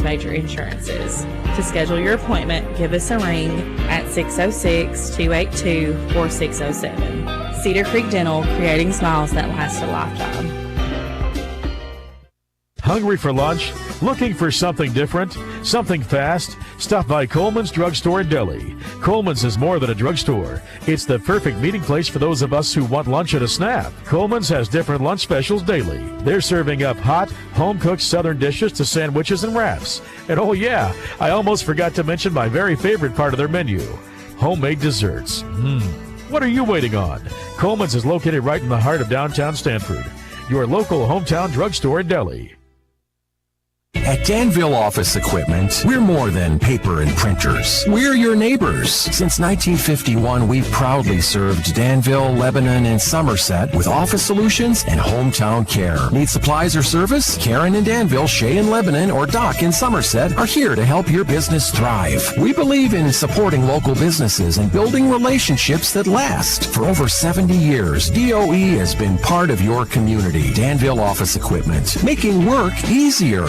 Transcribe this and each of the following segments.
major insurances. To schedule your appointment, give us a ring at 606-282-4607. Cedar Creek Dental, creating smiles that last a lifetime. Hungry for lunch? Looking for something different? Something fast? Stop by Coleman's Drugstore in Deli. Coleman's is more than a drugstore. It's the perfect meeting place for those of us who want lunch at a snap. Coleman's has different lunch specials daily. They're serving up hot, home-cooked southern dishes to sandwiches and wraps. And oh yeah, I almost forgot to mention my very favorite part of their menu, homemade desserts. What are you waiting on? Coleman's is located right in the heart of downtown Stanford. Your local hometown drugstore in Deli. At Danville Office Equipment, we're more than paper and printers. We're your neighbors. Since 1951, we've proudly served Danville, Lebanon, and Somerset with office solutions and hometown care. Need supplies or service? Karen in Danville, Shay in Lebanon, or Doc in Somerset are here to help your business thrive. We believe in supporting local businesses and building relationships that last. For over 70 years, DOE has been part of your community. Danville Office Equipment, making work easier.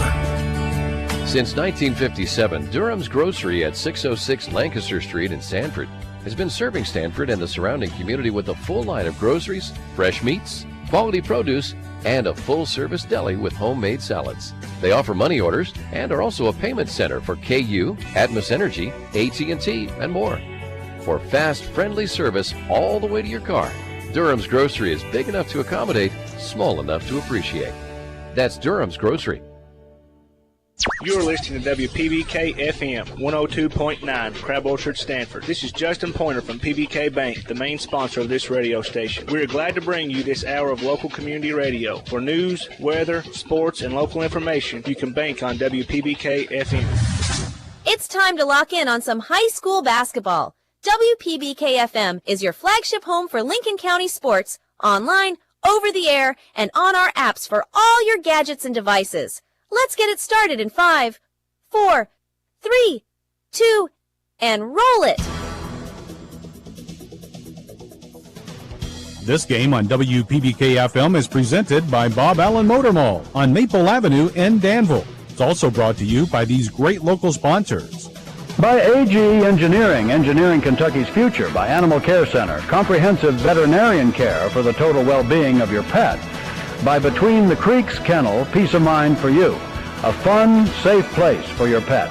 Since 1957, Durham's Grocery at 606 Lancaster Street in Stanford has been serving Stanford and the surrounding community with a full line of groceries, fresh meats, quality produce, and a full-service deli with homemade salads. They offer money orders and are also a payment center for KU, Atmos Energy, AT&T, and more. For fast, friendly service all the way to your car, Durham's Grocery is big enough to accommodate, small enough to appreciate. That's Durham's Grocery. You're listening to WPBK FM 102.9, Crab Orchard, Stanford. This is Justin Pointer from PBK Bank, the main sponsor of this radio station. We are glad to bring you this hour of local community radio. For news, weather, sports, and local information, you can bank on WPBK FM. It's time to lock in on some high school basketball. WPBK FM is your flagship home for Lincoln County sports, online, over the air, and on our apps for all your gadgets and devices. Let's get it started in 5, 4, 3, 2, and roll it. This game on WPBK-FM is presented by Bob Allen Motor Mall on Maple Avenue in Danville. It's also brought to you by these great local sponsors. By AG Engineering, engineering Kentucky's future. By Animal Care Center, comprehensive veterinarian care for the total well-being of your pet. By Between the Creeks Kennel, peace of mind for you. A fun, safe place for your pet.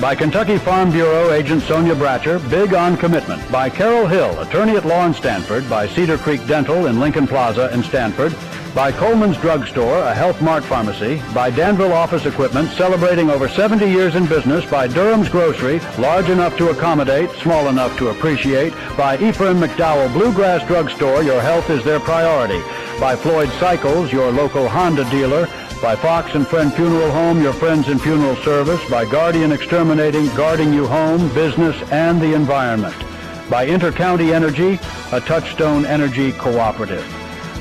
By Kentucky Farm Bureau agent Sonia Bratcher, big on commitment. By Carol Hill, attorney at law in Stanford. By Cedar Creek Dental in Lincoln Plaza in Stanford. By Coleman's Drugstore, a Health Mart pharmacy. By Danville Office Equipment, celebrating over 70 years in business. By Durham's Grocery, large enough to accommodate, small enough to appreciate. By Ephraim McDowell Bluegrass Drugstore, your health is their priority. By Floyd Cycles, your local Honda dealer. By Fox and Friend Funeral Home, your friends in funeral service. By Guardian Exterminating, guarding you home, business, and the environment. By Intercounty Energy, a Touchstone Energy cooperative.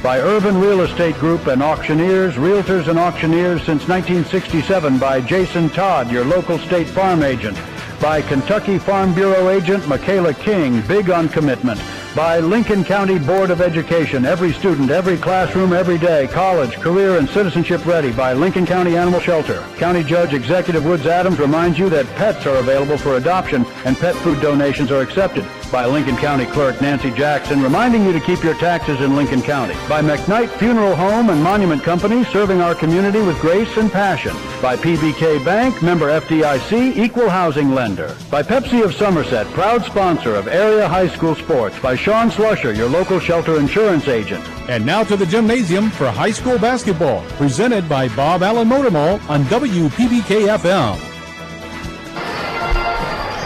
By Urban Real Estate Group and Auctioneers, Realtors and Auctioneers since 1967. By Jason Todd, your local State Farm agent. By Kentucky Farm Bureau agent Michaela King, big on commitment. By Lincoln County Board of Education, every student, every classroom, every day, college, career, and citizenship ready. By Lincoln County Animal Shelter. County Judge Executive Woods Adams reminds you that pets are available for adoption and pet food donations are accepted. By Lincoln County Clerk Nancy Jackson, reminding you to keep your taxes in Lincoln County. By McKnight Funeral Home and Monument Company, serving our community with grace and passion. By PBK Bank, member FDIC, equal housing lender. By Pepsi of Somerset, proud sponsor of area high school sports. By Sean Slusher, your local shelter insurance agent. And now to the gymnasium for high school basketball, presented by Bob Allen Motor Mall on WPBK-FM.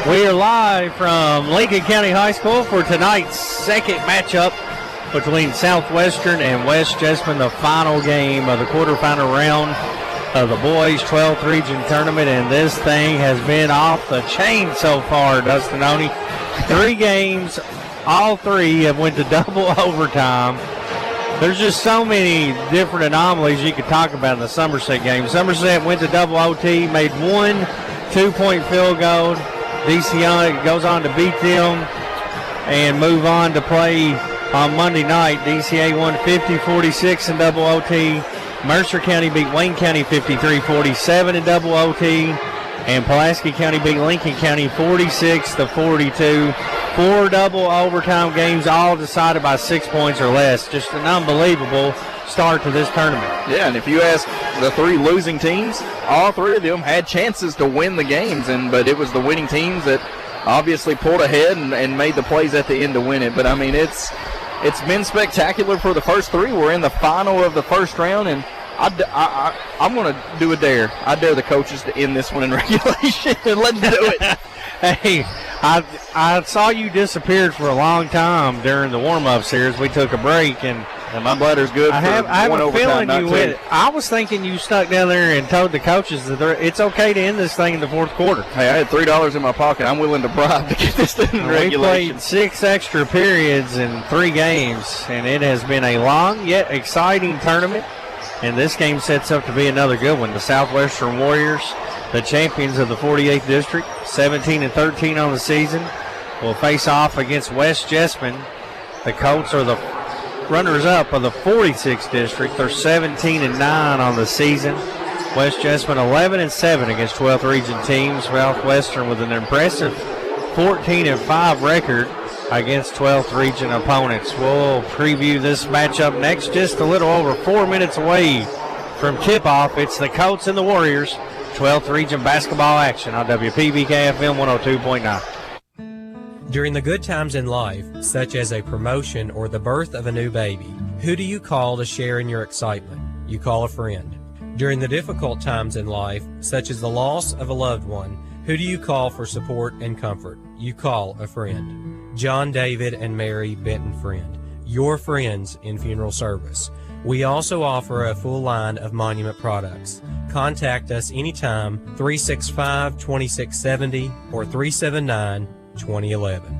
We are live from Lincoln County High School for tonight's second matchup between Southwestern and West Jessamine, the final game of the quarterfinal round of the boys 12th region tournament, and this thing has been off the chain so far, Dustin Oney. 3 games, all 3 have went to double overtime. There's just so many different anomalies you could talk about in the Somerset game. Somerset went to double OT, made 1 2-point field goal. DC goes on to beat them and move on to play on Monday night. DCA won 50-46 in double OT. Mercer County beat Wayne County 53-47 in double OT. And Pulaski County beat Lincoln County 46-42. 4 double overtime games, all decided by 6 points or less. Just an unbelievable start to this tournament. Yeah, and if you ask the 3 losing teams, all 3 of them had chances to win the games, but it was the winning teams that obviously pulled ahead and made the plays at the end to win it. But, I mean, it's been spectacular for the first 3. We're in the final of the first round, and I'm going to do a dare. I dare the coaches to end this one in regulation and let's do it. Hey, I saw you disappeared for a long time during the warm-ups here as we took a break, and my bladder's good. I have a feeling you went. I was thinking you stuck down there and told the coaches that it's okay to end this thing in the fourth quarter. Hey, I had $3 in my pocket. I'm willing to bribe to get this thing in regulation. We played 6 extra periods in 3 games, and it has been a long yet exciting tournament. And this game sets up to be another good one. The Southwestern Warriors, the champions of the 48th District, 17-13 on the season, will face off against West Jessamine. The Colts are the runners-up of the 46th District. They're 17-9 on the season. West Jessamine 11-7 against 12th Region teams. Southwestern with an impressive 14-5 record against 12th Region opponents. We'll preview this matchup next, just a little over 4 minutes away from tip-off. It's the Colts and the Warriors, 12th Region basketball action on WPBK-FM 102.9. During the good times in life, such as a promotion or the birth of a new baby, who do you call to share in your excitement? You call a friend. During the difficult times in life, such as the loss of a loved one, who do you call for support and comfort? You call a friend. John David and Mary Benton Friend, your friends in funeral service. We also offer a full line of monument products. Contact us anytime, 365-2670 or 379-2011.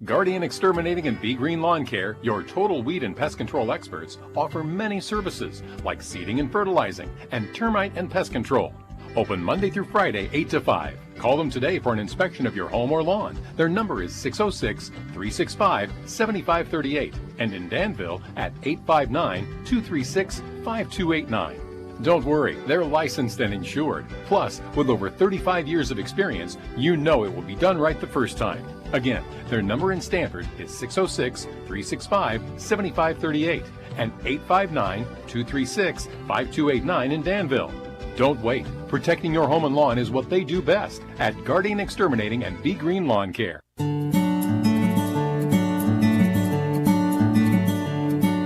Guardian Exterminating and Be Green Lawn Care, your total weed and pest control experts, offer many services like seeding and fertilizing and termite and pest control. Open Monday through Friday, 8 to 5. Call them today for an inspection of your home or lawn. Their number is 606-365-7538 and in Danville at 859-236-5289. Don't worry, they're licensed and insured. Plus, with over 35 years of experience, you know it will be done right the first time. Again, their number in Stanford is 606-365-7538 and 859-236-5289 in Danville. Don't wait. Protecting your home and lawn is what they do best at Guardian Exterminating and Be Green Lawn Care.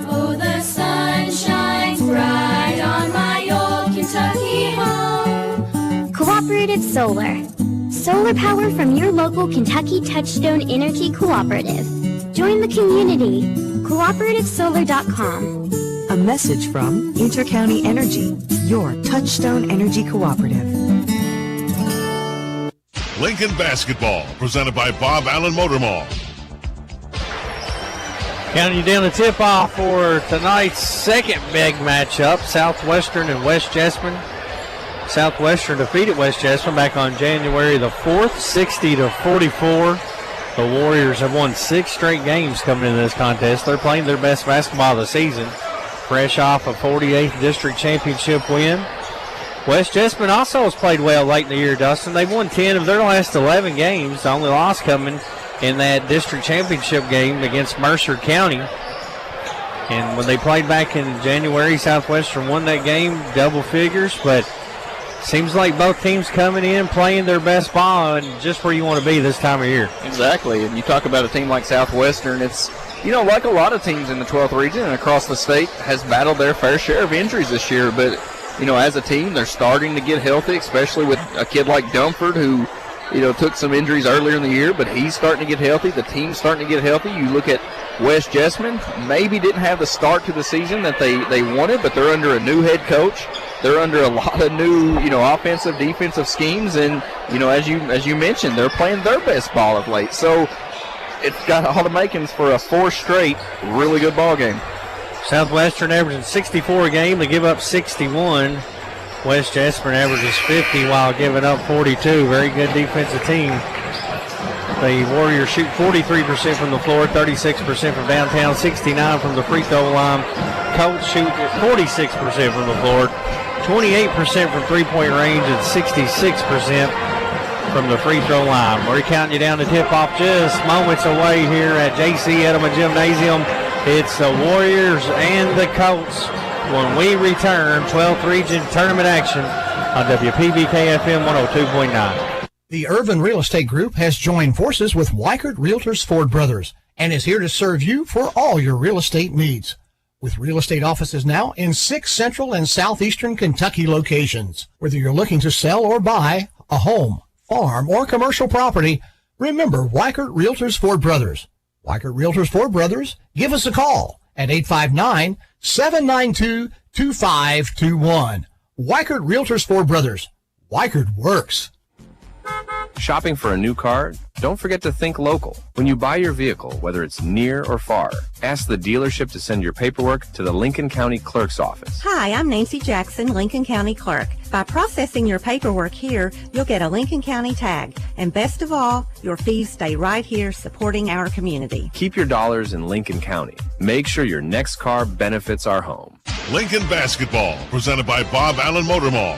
Oh, the sun shines bright on my old Kentucky home. Cooperative Solar. Solar power from your local Kentucky Touchstone Energy Cooperative. Join the community. CooperativeSolar.com. A message from Intercounty Energy, your Touchstone Energy Cooperative. Lincoln Basketball, presented by Bob Allen Motor Mall. Counting you down the tip-off for tonight's second big matchup, Southwestern and West Jessamine. Southwestern defeated West Jessamine back on January the 4th, 60-44. The Warriors have won 6 straight games coming into this contest. They're playing their best basketball of the season, fresh off a 48th District Championship win. West Jessamine also has played well late in the year, Dustin. They've won 10 of their last 11 games. The only loss coming in that District Championship game against Mercer County. And when they played back in January, Southwestern won that game, double figures, but seems like both teams coming in, playing their best ball, and just where you want to be this time of year. Exactly, and you talk about a team like Southwestern, it's, you know, like a lot of teams in the 12th region and across the state, has battled their fair share of injuries this year, but, you know, as a team, they're starting to get healthy, especially with a kid like Dumford who, you know, took some injuries earlier in the year, but he's starting to get healthy. The team's starting to get healthy. You look at West Jessamine, maybe didn't have the start to the season that they wanted, but they're under a new head coach. They're under a lot of new, you know, offensive, defensive schemes, and, you know, as you mentioned, they're playing their best ball of late. So it's got all the makings for a 4 straight really good ball game. Southwestern averaging 64 a game. They give up 61. West Jessamine averages 50 while giving up 42. Very good defensive team. The Warriors shoot 43% from the floor, 36% from downtown, 69% from the free throw line, Colts shoot at 46% from the floor, 28% from three-point range, and 66% from the free throw line. We're counting you down to tip-off just moments away here at J.C. Edelman Gymnasium. It's the Warriors and the Colts when we return 12th Region Tournament action on WPBK-FM 102.9. The Irvin Real Estate Group has joined forces with Weichert Realtors Ford Brothers and is here to serve you for all your real estate needs. With real estate offices now in 6 central and southeastern Kentucky locations. Whether you're looking to sell or buy a home, farm, or commercial property, remember Weichert Realtors Ford Brothers. Weichert Realtors Ford Brothers, give us a call at 859-792-2521. Weichert Realtors Ford Brothers. Weichert works. Shopping for a new car? Don't forget to think local. When you buy your vehicle, whether it's near or far, ask the dealership to send your paperwork to the Lincoln County Clerk's office. Hi, I'm Nancy Jackson, Lincoln County Clerk. By processing your paperwork here, you'll get a Lincoln County tag. And best of all, your fees stay right here supporting our community. Keep your dollars in Lincoln County. Make sure your next car benefits our home. Lincoln Basketball, presented by Bob Allen Motor Mall.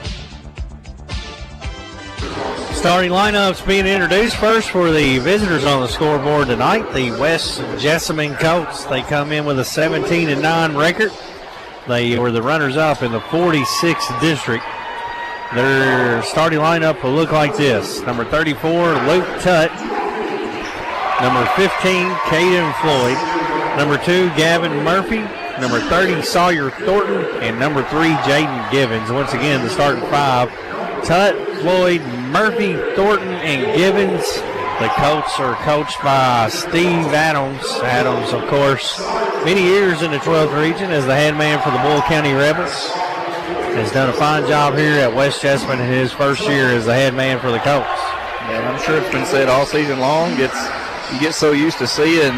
Starting lineups being introduced first for the visitors on the scoreboard tonight. The West Jessamine Colts. They come in with a 17-9 record. They were the runners-up in the 46th district. Their starting lineup will look like this. Number 34, Luke Tutt. Number 15, Caden Floyd. Number 2, Gavin Murphy. Number 30, Sawyer Thornton. And number 3, Jaden Givens. Once again, the starting 5. Tutt, Floyd, Murphy, Thornton, and Givens. The Colts are coached by Steve Adams. Adams, of course, many years in the 12th region as the head man for the Boyle County Rebels. Has done a fine job here at West Jessamine in his first year as the head man for the Colts. Yeah, I'm sure it's been said all season long. You get so used to seeing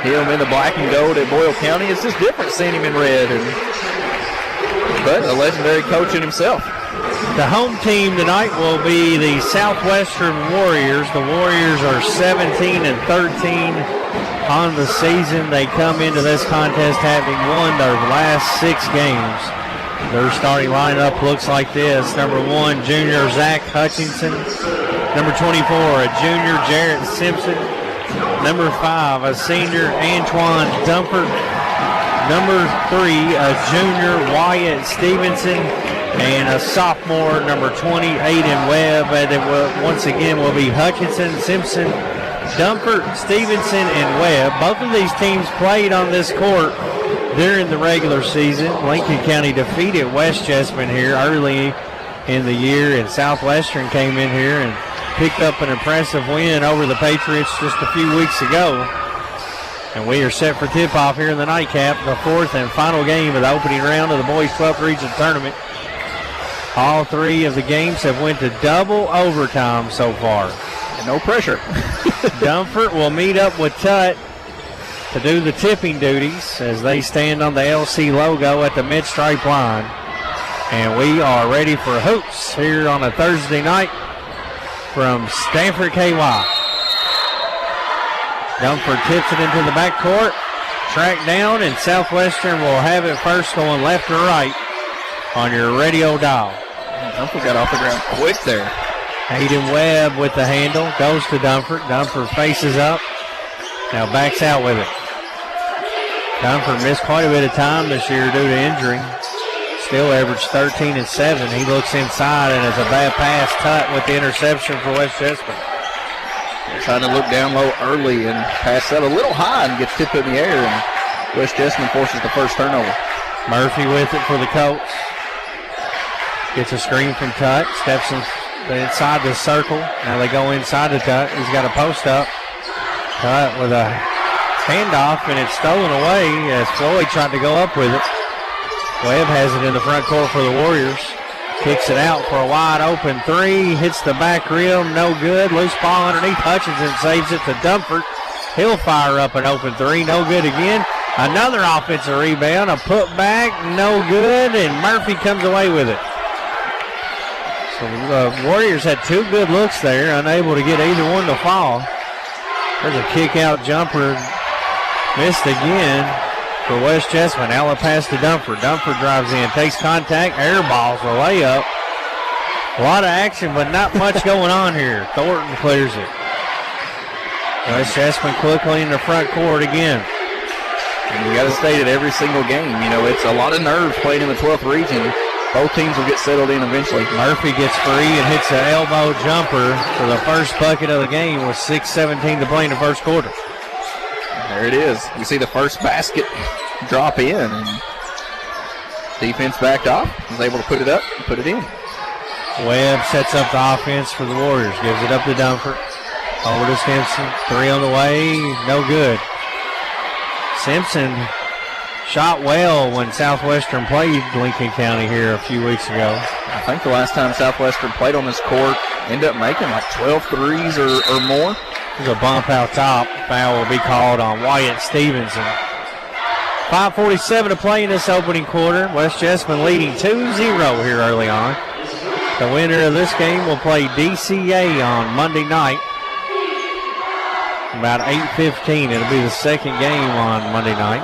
him in the black and gold at Boyle County. It's just different seeing him in red. But a legendary coach in himself. The home team tonight will be the Southwestern Warriors. The Warriors are 17-13 on the season. They come into this contest having won their last 6 games. Their starting lineup looks like this. Number 1, junior Zach Hutchinson. Number 24, a junior Jarrett Simpson. Number 5, a senior Antoine Dumpert. Number 3, a junior Wyatt Stevenson. And a sophomore, number 20, Aiden Webb. And it once again will be Hutchinson, Simpson, Dumpert, Stevenson, and Webb. Both of these teams played on this court during the regular season. Lincoln County defeated West Jessamine here early in the year, and Southwestern came in here and picked up an impressive win over the Patriots just a few weeks ago. And we are set for tip-off here in the nightcap, the 4th and final game of the opening round of the Boys 12th Region Tournament. All 3 of the games have went to double overtime so far. And no pressure. Dumfort will meet up with Tutt to do the tipping duties as they stand on the LC logo at the mid-stripe line. And we are ready for hoops here on a Thursday night from Stanford KY. Dumfort tips it into the backcourt, tracked down, and Southwestern will have it first going left or right on your radio dial. Dumfort got off the ground quick there. Aiden Webb with the handle, goes to Dumfort. Dumfort faces up, now backs out with it. Dumfort missed quite a bit of time this year due to injury. Still averaged 13 and 7. He looks inside, and it's a bad pass. Tutt with the interception for West Jessamine. Trying to look down low early and pass that a little high and gets tipped in the air, and West Jessamine forces the first turnover. Murphy with it for the Colts. Gets a screen from Tutt. Steps inside the circle. Now they go inside the Tutt. He's got a post up. Tutt with a handoff, and it's stolen away as Floyd tried to go up with it. Webb has it in the front court for the Warriors. Kicks it out for a wide open 3. Hits the back rim. No good. Loose ball underneath. Hutchinson saves it to Dumfort. He'll fire up an open 3. No good again. Another offensive rebound. A putback. No good. And Murphy comes away with it. So the Warriors had 2 good looks there. Unable to get either one to fall. There's a kick out jumper. Missed again. for West Jessamine. Outlet pass to Dunford. Dunford drives in, takes contact, air balls a layup. A lot of action, but not much going on here. Thornton clears it. West Jessamine quickly in the front court again. And you got to state it every single game. You know, it's a lot of nerves playing in the 12th region. Both teams will get settled in eventually. Murphy gets free and hits an elbow jumper for the first bucket of the game with 6:17 to play in the first quarter. There it is. You see the first basket drop in, and defense backed off. Was able to put it up and put it in. Webb sets up the offense for the Warriors. Gives it up to Dunford. Over to Simpson. Three on the way. No good. Simpson shot well when Southwestern played Lincoln County here a few weeks ago. I think the last time Southwestern played on this court ended up making like 12 threes or more. There's a bump out top. Foul will be called on Wyatt Stevenson. 5:47 to play in this opening quarter. West Jessamine leading 2-0 here early on. The winner of this game will play DCA on Monday night. About 8:15. It'll be the second game on Monday night.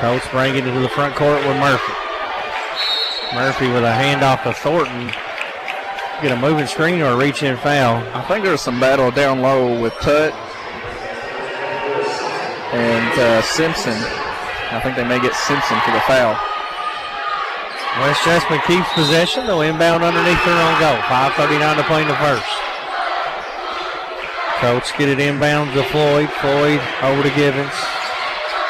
Coach bringing it to the front court with Murphy. Murphy with a handoff to Thornton. Get a moving screen or a reach-in foul. I think there's some battle down low with Tutt and Simpson. I think they may get Simpson for the foul. West Jessamine keeps possession. They'll inbound underneath their own goal. 5:39 to play in the first. Coach get it inbound to Floyd. Floyd over to Givens.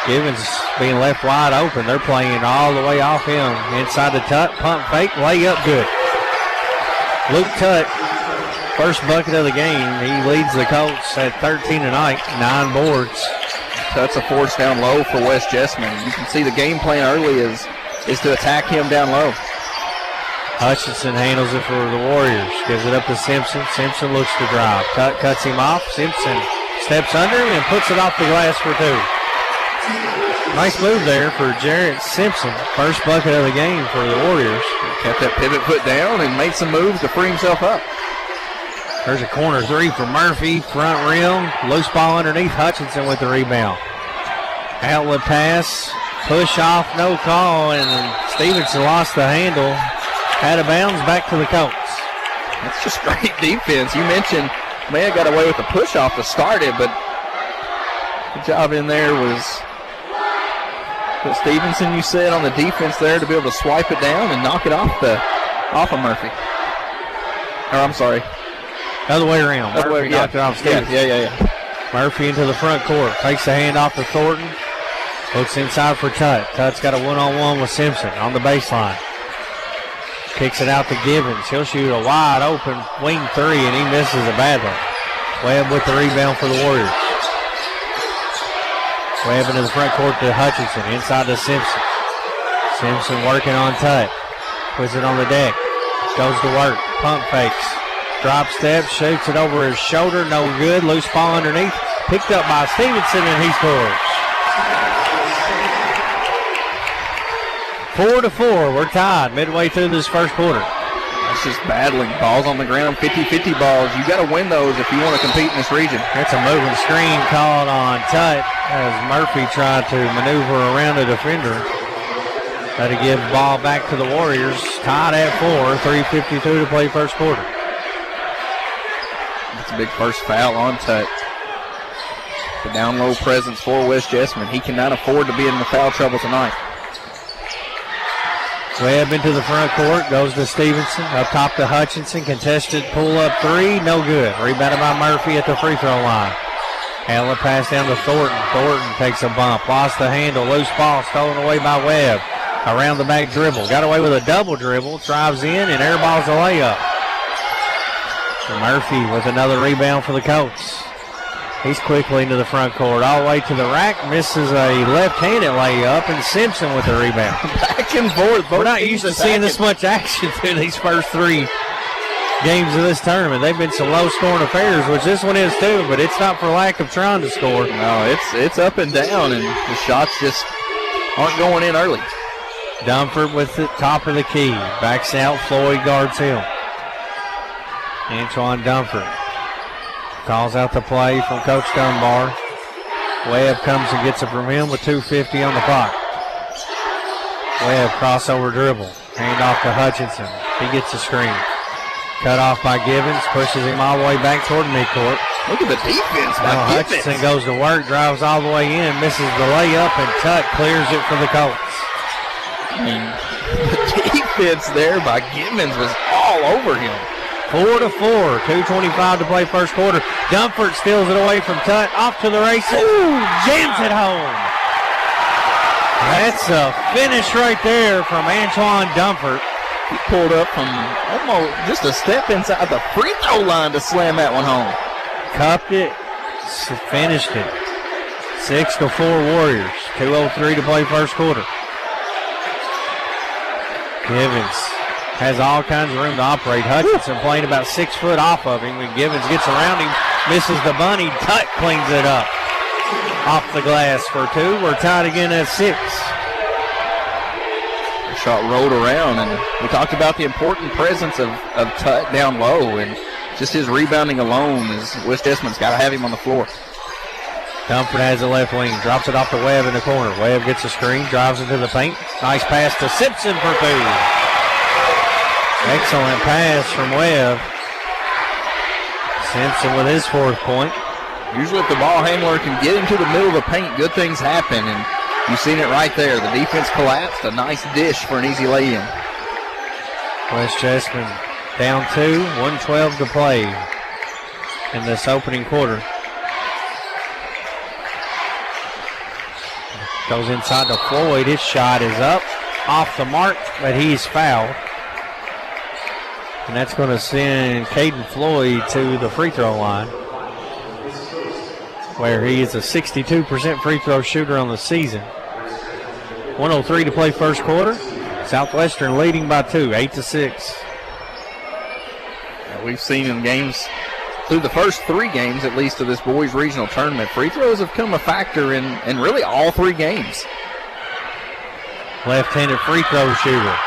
Givens being left wide open. They're playing all the way off him. Inside the Tutt. Pump fake. Layup good. Luke Tutt, first bucket of the game. He leads the Colts at 13 tonight. 9 boards. Tutt's a force down low for West Jessamine. You can see the game plan early is to attack him down low. Hutchinson handles it for the Warriors. Gives it up to Simpson. Simpson looks to drive. Tutt cuts him off. Simpson steps under him and puts it off the glass for 2. Nice move there for Jarrett Simpson. First bucket of the game for the Warriors. Kept that pivot foot down and made some moves to free himself up. There's a corner three for Murphy. Front rim. Loose ball underneath. Hutchinson with the rebound. Outlet pass. Push off. No call. And Stevenson lost the handle. Out of bounds. Back to the Colts. That's just great defense. You mentioned Maya got away with the push off to start it, but the job in there was Stevenson, you said, on the defense there to be able to swipe it down and knock it off of Murphy. Or I'm sorry. Other way around. Murphy knocked it off Stevenson. Yeah. Murphy into the front court. Takes the hand off to Thornton. Looks inside for Tutt. Tutt's got a one-on-one with Simpson on the baseline. Kicks it out to Givens. He'll shoot a wide open wing three, and he misses it badly. Webb with the rebound for the Warriors. Webb into the front court to Hutchinson. Inside to Simpson. Simpson working on Tutt. Puts it on the deck. Goes to work. Pump fakes. Drop step. Shoots it over his shoulder. No good. Loose ball underneath. Picked up by Stevenson, and he scores. 4-4. We're tied midway through this first quarter. That's just battling. Balls on the ground, 50-50 balls. You got to win those if you want to compete in this region. That's a moving screen called on Tutt as Murphy tried to maneuver around a defender. That'll give the ball back to the Warriors. Tied at 4. 3:52 to play first quarter. That's a big first foul on Tutt. The down low presence for West Jessamine. He cannot afford to be in the foul trouble tonight. Webb into the front court, goes to Stevenson, up top to Hutchinson, contested pull-up three, no good. Rebounded by Murphy at the free throw line. Outlet pass down to Thornton. Thornton takes a bump, lost the handle, loose ball stolen away by Webb. Around the back dribble, got away with a double dribble, drives in and airballs a layup. Murphy with another rebound for the Colts. He's quickly into the front court, all the way to the rack, misses a left-handed layup, and Simpson with the rebound. Back and forth. We're not used to seeing this much action through these first 3 games of this tournament. They've been some low-scoring affairs, which this one is too, but it's not for lack of trying to score. No, it's up and down, and the shots just aren't going in early. Dunford with the top of the key. Backs out, Floyd guards him. Antoine Dunford calls out the play from Coach Dunbar. Webb comes and gets it from him with 2:50 on the clock. Webb crossover dribble. Hand off to Hutchinson. He gets the screen. Cut off by Givens. Pushes him all the way back toward midcourt. Look at the defense by Givens. Hutchinson goes to work, drives all the way in, misses the layup, and Tutt clears it for the Colts. The defense there by Givens was all over him. 4-4, 2:25 to play first quarter. Dunford steals it away from Tutt, off to the races. Ooh, jams it home. That's a finish right there from Antoine Dunford. He pulled up from almost just a step inside the free throw line to slam that one home. Cupped it, finished it. 6-4 Warriors. 2:03 to play first quarter. Givens has all kinds of room to operate. Hutchinson playing about 6 foot off of him. When Givens gets around him, misses the bunny. Tutt cleans it up. Off the glass for 2. We're tied again at 6. The shot rolled around, and we talked about the important presence of Tutt down low, and just his rebounding alone is West Jessamine got to have him on the floor. Dunford has the left wing, drops it off to Webb in the corner. Webb gets a screen, drives into the paint. Nice pass to Simpson for 2. Excellent pass from Webb. Simpson with his 4th point. Usually if the ball handler can get into the middle of the paint, good things happen, and you've seen it right there. The defense collapsed, a nice dish for an easy lay-in. West Jessamine down 2, 1:12 to play in this opening quarter. Goes inside to Floyd. His shot is up, off the mark, but he's fouled. And that's going to send Caden Floyd to the free throw line, where he is a 62% free throw shooter on the season. 1:03 to play first quarter. Southwestern leading by 2, 8-6. We've seen in games, through the first 3 games at least of this boys regional tournament, free throws have come a factor in really all 3 games. Left-handed free throw shooter.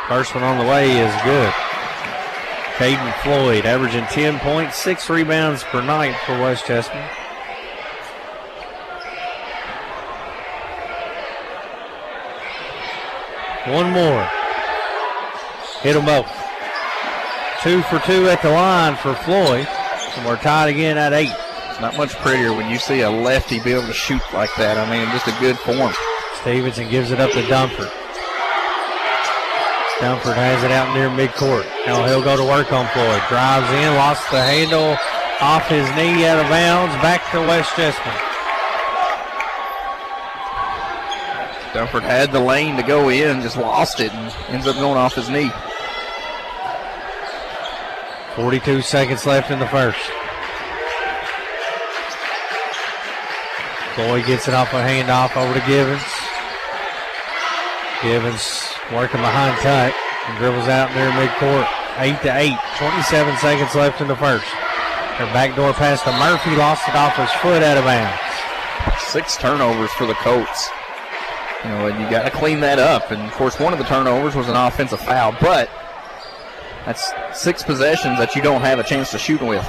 First one on the way is good. Caden Floyd averaging 10 points, 6 rebounds per night for West Jessamine. One more. Hit them both. 2 for 2 at the line for Floyd. And we're tied again at 8. It's not much prettier when you see a lefty be able to shoot like that. I mean, just a good form. Stevenson gives it up to Dunford. Dunford has it out near midcourt. Now he'll go to work on Floyd. Drives in, lost the handle off his knee, out of bounds. Back to West Jessamine. Dunford had the lane to go in, just lost it, and ends up going off his knee. 42 seconds left in the first. Floyd gets it off a handoff over to Givens. Givens working behind Tutt and dribbles out near midcourt. 8-8. 27 seconds left in the first. Their backdoor pass to Murphy, lost it off his foot, out of bounds. 6 turnovers for the Colts. You know, and you got to clean that up. And of course, one of the turnovers was an offensive foul, but that's 6 possessions that you don't have a chance to shoot with.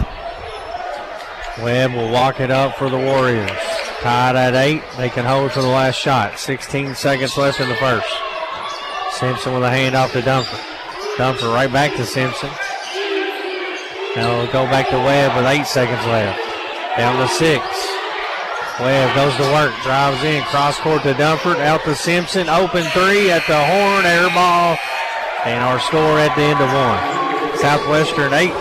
Webb will walk it up for the Warriors. Tied at 8. They can hold for the last shot. 16 seconds left in the first. Simpson with a handoff to Dunford. Dunford right back to Simpson. Now we'll go back to Webb with 8 seconds left. Down to 6. Webb goes to work, drives in, cross court to Dunford, out to Simpson, open 3 at the horn, air ball, and our score at the end of 1. Southwestern 8,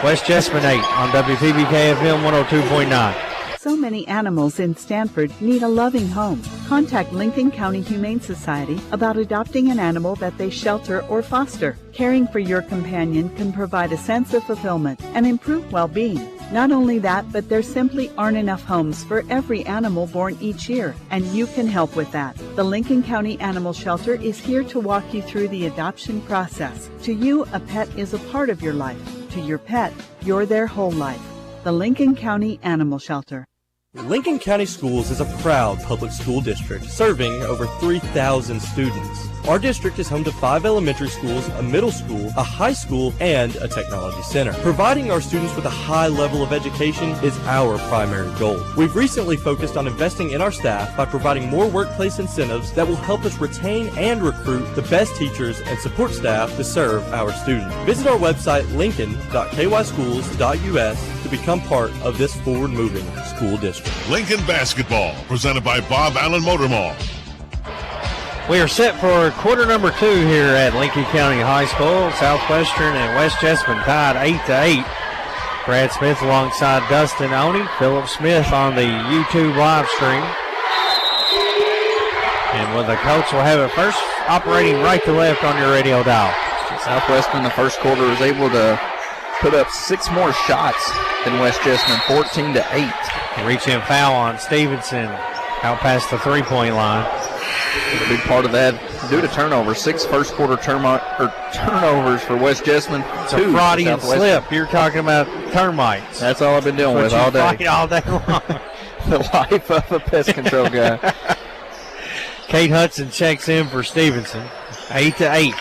West Jessamine 8 on WPBK FM 102.9. So many animals in Stanford need a loving home. Contact Lincoln County Humane Society about adopting an animal that they shelter or foster. Caring for your companion can provide a sense of fulfillment and improve well-being. Not only that, but there simply aren't enough homes for every animal born each year, and you can help with that. The Lincoln County Animal Shelter is here to walk you through the adoption process. To you, a pet is a part of your life. To your pet, you're their whole life. The Lincoln County Animal Shelter. Lincoln County Schools is a proud public school district serving over 3,000 students. Our district is home to 5 elementary schools, a middle school, a high school, and a technology center. Providing our students with a high level of education is our primary goal. We've recently focused on investing in our staff by providing more workplace incentives that will help us retain and recruit the best teachers and support staff to serve our students. Visit our website, lincoln.kyschools.us, to become part of this forward-moving school district. Lincoln Basketball, presented by Bob Allen Motor Mall. We are set for quarter number 2 here at Lincoln County High School. Southwestern and West Jessamine tied 8-8. Brad Smith alongside Dustin Oney, Philip Smith on the YouTube live stream. And with the coach will have it first, operating right to left on your radio dial. Southwestern in the first quarter was able to put up 6 more shots than West Jessamine, 14-8. Reach-in foul on Stevenson, out past the three-point line. A big part of that due to turnovers. 6 first quarter turnovers for West Jessamine. It's a Freudian slip. You're talking about termites. That's all I've been dealing with all day. All day long. The life of a pest control guy. Kate Hudson checks in for Stevenson. 8-8.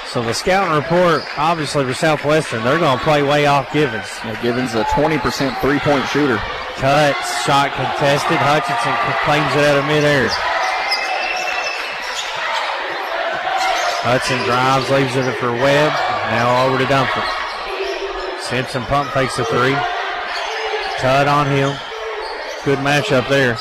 So the scouting report, obviously for Southwestern, they're going to play way off Givens. Yeah, Givens a 20% three-point shooter. Cuts, shot contested. Hutchinson claims it out of midair. Hudson drives, leaves it for Webb. Now over to Dumford. Simpson pump fakes a 3. Cut on him. Good matchup there.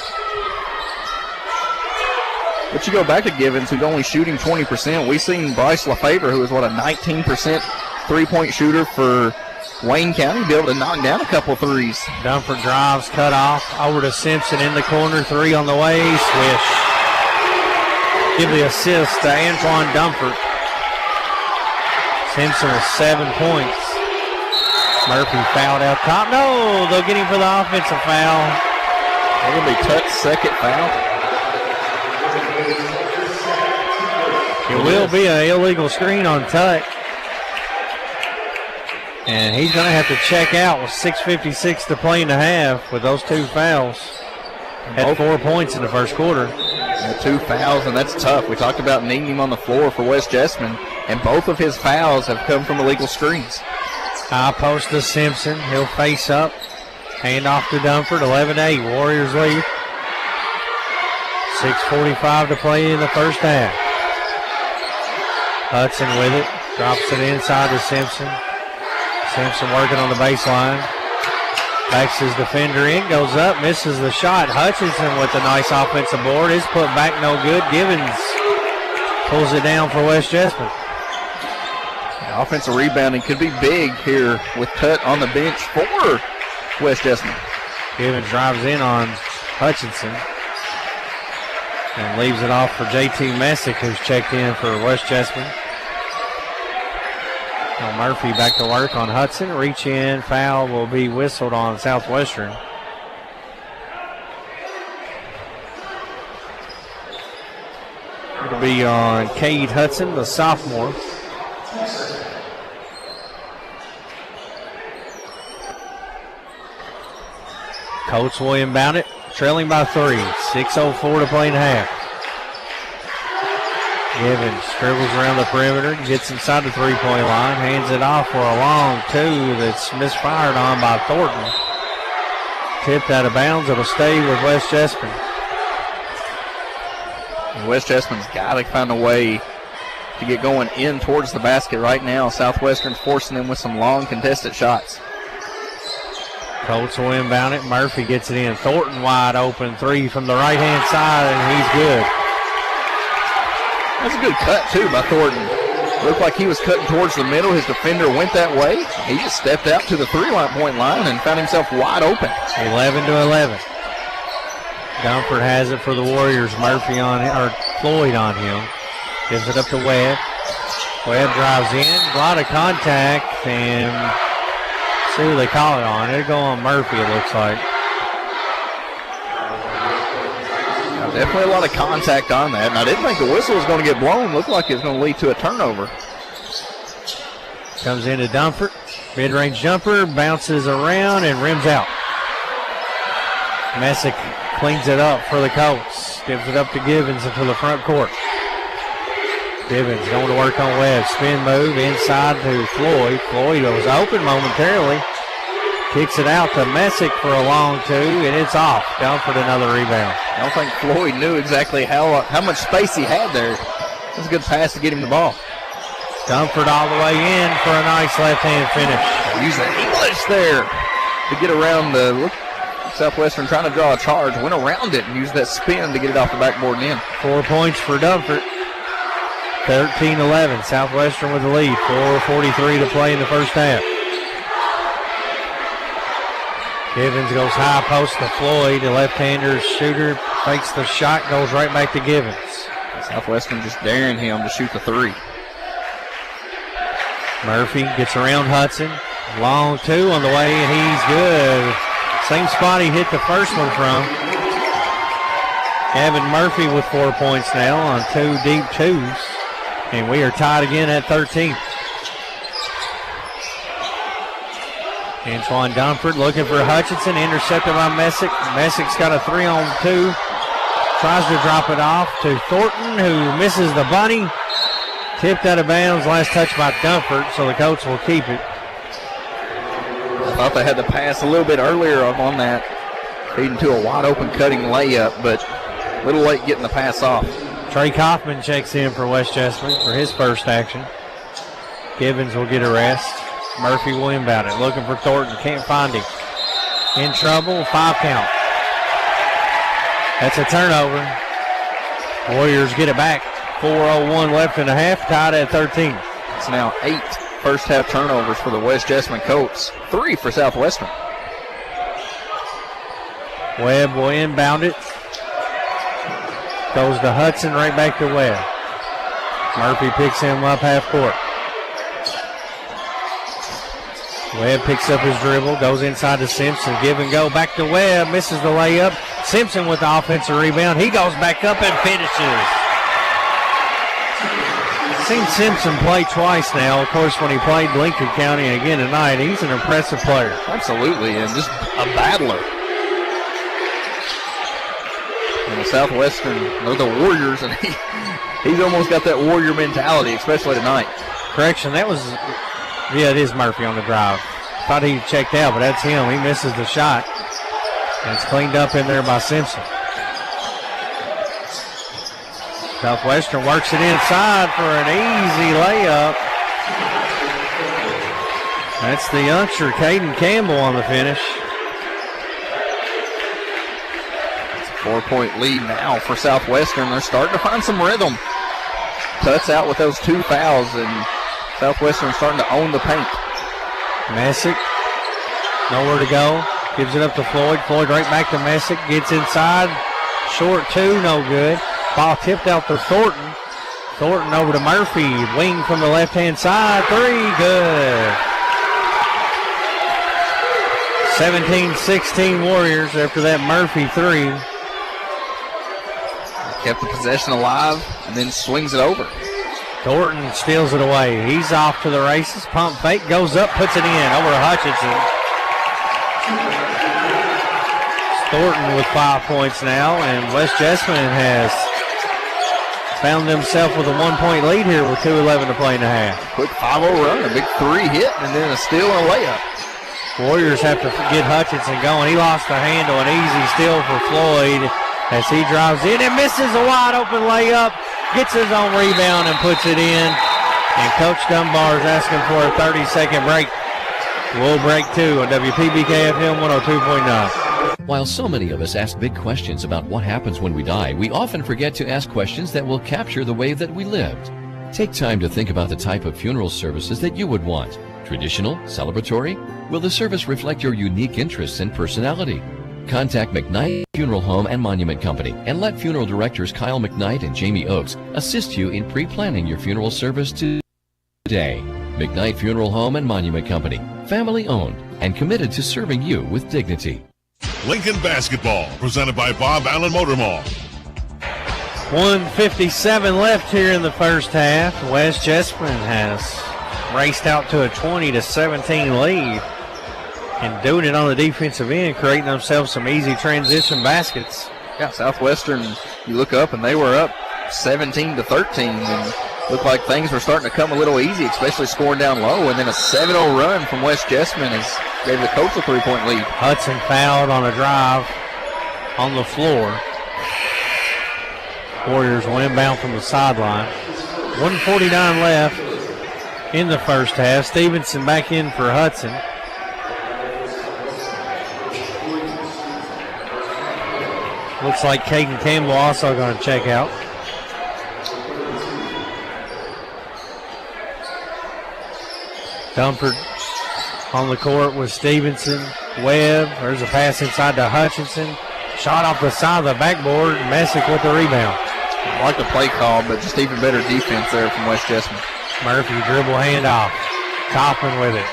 But you go back to Givens, who's only shooting 20%. We've seen Bryce LaFavor, who was, a 19% three-point shooter for Wayne County, be able to knock down a couple threes. Dumford drives, cut off. Over to Simpson in the corner. 3 on the way. Swish. Give the assist to Antoine Dumford. Simpson with 7 points. Murphy fouled out top. No, they'll get him for the offensive foul. That'll be Tut's second foul. It will be an illegal screen on Tut. And he's going to have to check out with 6:56 to play in the half with those 2 fouls. Had 4 points in the first quarter. 2 fouls, and that's tough. We talked about needing him on the floor for West Jessamine, and both of his fouls have come from illegal screens. High post to Simpson. He'll face up. Hand off to Dumford. 11-8. Warriors lead. 6:45 to play in the first half. Hudson with it. Drops it inside to Simpson. Simpson working on the baseline. Backs his defender in. Goes up. Misses the shot. Hutchinson with a nice offensive board. Is put back no good. Givens pulls it down for West Jessamine. Offensive rebounding could be big here with Tut on the bench for West Jessamine. Givens drives in on Hutchinson and leaves it off for JT Messick, who's checked in for West Jessamine. Now Murphy back to work on Hudson. Reach in. Foul will be whistled on Southwestern. It'll be on Cade Hudson, the sophomore. Coates will inbound it, trailing by 3. 6:04 to play in half. Givens dribbles around the perimeter, gets inside the three-point line, hands it off for a long 2 that's misfired on by Thornton. Tipped out of bounds. It'll stay with West Jessamine. West Jessamine's got to find a way to get going in towards the basket right now. Southwestern's forcing them with some long contested shots. Colts will inbound it. Murphy gets it in. Thornton wide open. 3 from the right-hand side, and he's good. That's a good cut, too, by Thornton. Looked like he was cutting towards the middle. His defender went that way. He just stepped out to the 3-point line and found himself wide open. 11-11. Dumford has it for the Warriors. Murphy on him, or Floyd on him. Gives it up to Webb. Webb drives in. A lot of contact, and see who they call it on. It'll go on Murphy, it looks like. Definitely a lot of contact on that. And I didn't think the whistle was going to get blown. Looked like it was going to lead to a turnover. Comes into Dumford. Mid-range jumper. Bounces around and rims out. Messick cleans it up for the Colts. Gives it up to Givens into the front court. Givens going to work on Webb. Spin move inside to Floyd. Floyd was open momentarily. Kicks it out to Messick for a long two, and it's off. Dunford another rebound. I don't think Floyd knew exactly how much space he had there. It was a good pass to get him the ball. Dunford all the way in for a nice left-hand finish. Use the English there to get around the Southwestern trying to draw a charge. Went around it and used that spin to get it off the backboard and in. 4 points for Dunford. 13-11. Southwestern with the lead. 4:43 to play in the first half. Givens goes high post to Floyd. The left-hander shooter fakes the shot, goes right back to Givens. Southwestern just daring him to shoot the three. Murphy gets around Hudson. Long two on the way, and he's good. Same spot he hit the first one from. Gavin Murphy with 4 points now on 2 deep twos. And we are tied again at 13. Antoine Dunford looking for Hutchinson, intercepted by Messick. Messick's got a 3-on-2. Tries to drop it off to Thornton, who misses the bunny. Tipped out of bounds, last touch by Dunford, so the Colts will keep it. I thought they had to pass a little bit earlier on that, leading to a wide open cutting layup, but a little late getting the pass off. Trey Kaufman checks in for West Jessamine for his first action. Givens will get a rest. Murphy will inbound it, looking for Thornton, can't find him. In trouble, 5 count. That's a turnover. Warriors get it back. 4:01 left in the half, tied at 13. It's now 8 first half turnovers for the West Jessamine Colts, 3 for Southwestern. Webb will inbound it. Goes to Hudson, right back to Webb. Murphy picks him up half court. Webb picks up his dribble, goes inside to Simpson. Give and go back to Webb, misses the layup. Simpson with the offensive rebound. He goes back up and finishes. Seen Simpson play twice now. Of course, when he played Lincoln County again tonight, he's an impressive player. Absolutely, and just a battler. And the Southwestern, they're the Warriors, and he's almost got that Warrior mentality, especially tonight. Correction, that was, yeah, it is Murphy on the drive. Thought he checked out, but that's him. He misses the shot. And it's cleaned up in there by Simpson. Southwestern works it inside for an easy layup. That's the youngster, Caden Campbell, on the finish. It's a 4-point lead now for Southwestern. They're starting to find some rhythm. Cuts out with those 2 fouls, and Southwestern starting to own the paint. Messick, nowhere to go. Gives it up to Floyd. Floyd right back to Messick. Gets inside. Short 2, no good. Ball tipped out to Thornton. Thornton over to Murphy. Wing from the left-hand side. 3, good. 17-16 Warriors after that Murphy 3. Kept the possession alive and then swings it over. Thornton steals it away. He's off to the races. Pump fake, goes up, puts it in over to Hutchinson. Thornton with 5 points now, and West Jessamine has found themselves with a 1-point lead here with 2:11 to play in the half. Quick 5-0 run, a big 3 hit, and then a steal and a layup. Warriors have to get Hutchinson going. He lost the handle, an easy steal for Floyd as he drives in and misses a wide open layup, gets his own rebound and puts it in. And Coach Dunbar is asking for a 30-second break. We'll break 2 on WPBK FM 102.9. While so many of us ask big questions about what happens when we die, we often forget to ask questions that will capture the way that we lived. Take time to think about the type of funeral services that you would want. Traditional? Celebratory? Will the service reflect your unique interests and personality? Contact McKnight Funeral Home and Monument Company and let funeral directors Kyle McKnight and Jamie Oakes assist you in pre-planning your funeral service today. McKnight Funeral Home and Monument Company, family owned and committed to serving you with dignity. Lincoln Basketball, presented by Bob Allen Motor Mall. 1:57 left here in the first half. West Jessamine has raced out to a 20-17 lead. and doing it on the defensive end, creating themselves some easy transition baskets. Yeah, Southwestern, you look up and they were up 17-13 and looked like things were starting to come a little easy, especially scoring down low, and then a 7-0 run from West Jessamine has gave the coach a 3-point lead. Hudson fouled on a drive on the floor. Warriors will inbound from the sideline. 1:49 left in the first half. Stevenson back in for Hudson. Looks like Caden Campbell also going to check out. Dumford on the court with Stevenson. Webb, there's a pass inside to Hutchinson. Shot off the side of the backboard. Messick with the rebound. I like the play call, but just even better defense there from West Jessamine. Murphy dribble handoff. Kaufman with it.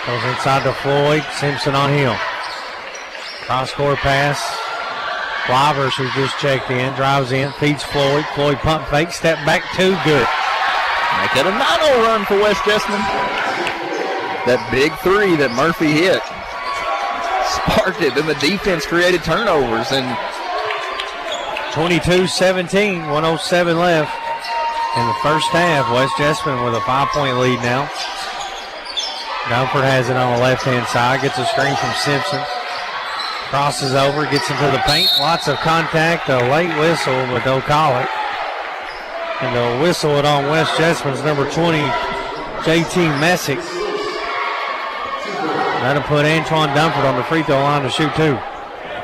Goes inside to Floyd. Simpson on him. Cross-court pass. Flavers, who just checked in, drives in, feeds Floyd. Floyd pump fake, step back, two, good. Make it a 9-0 run for West Jessamine. That big three that Murphy hit sparked it. Then the defense created turnovers. And 22-17, 1:07 left in the first half. West Jessamine with a 5-point lead now. Dumford has it on the left-hand side, gets a screen from Simpson. Crosses over, gets into the paint. Lots of contact, a late whistle, but they'll call it. And they'll whistle it on West Jessamine's number 20, JT Messick. That'll put Antoine Dumford on the free throw line to shoot two.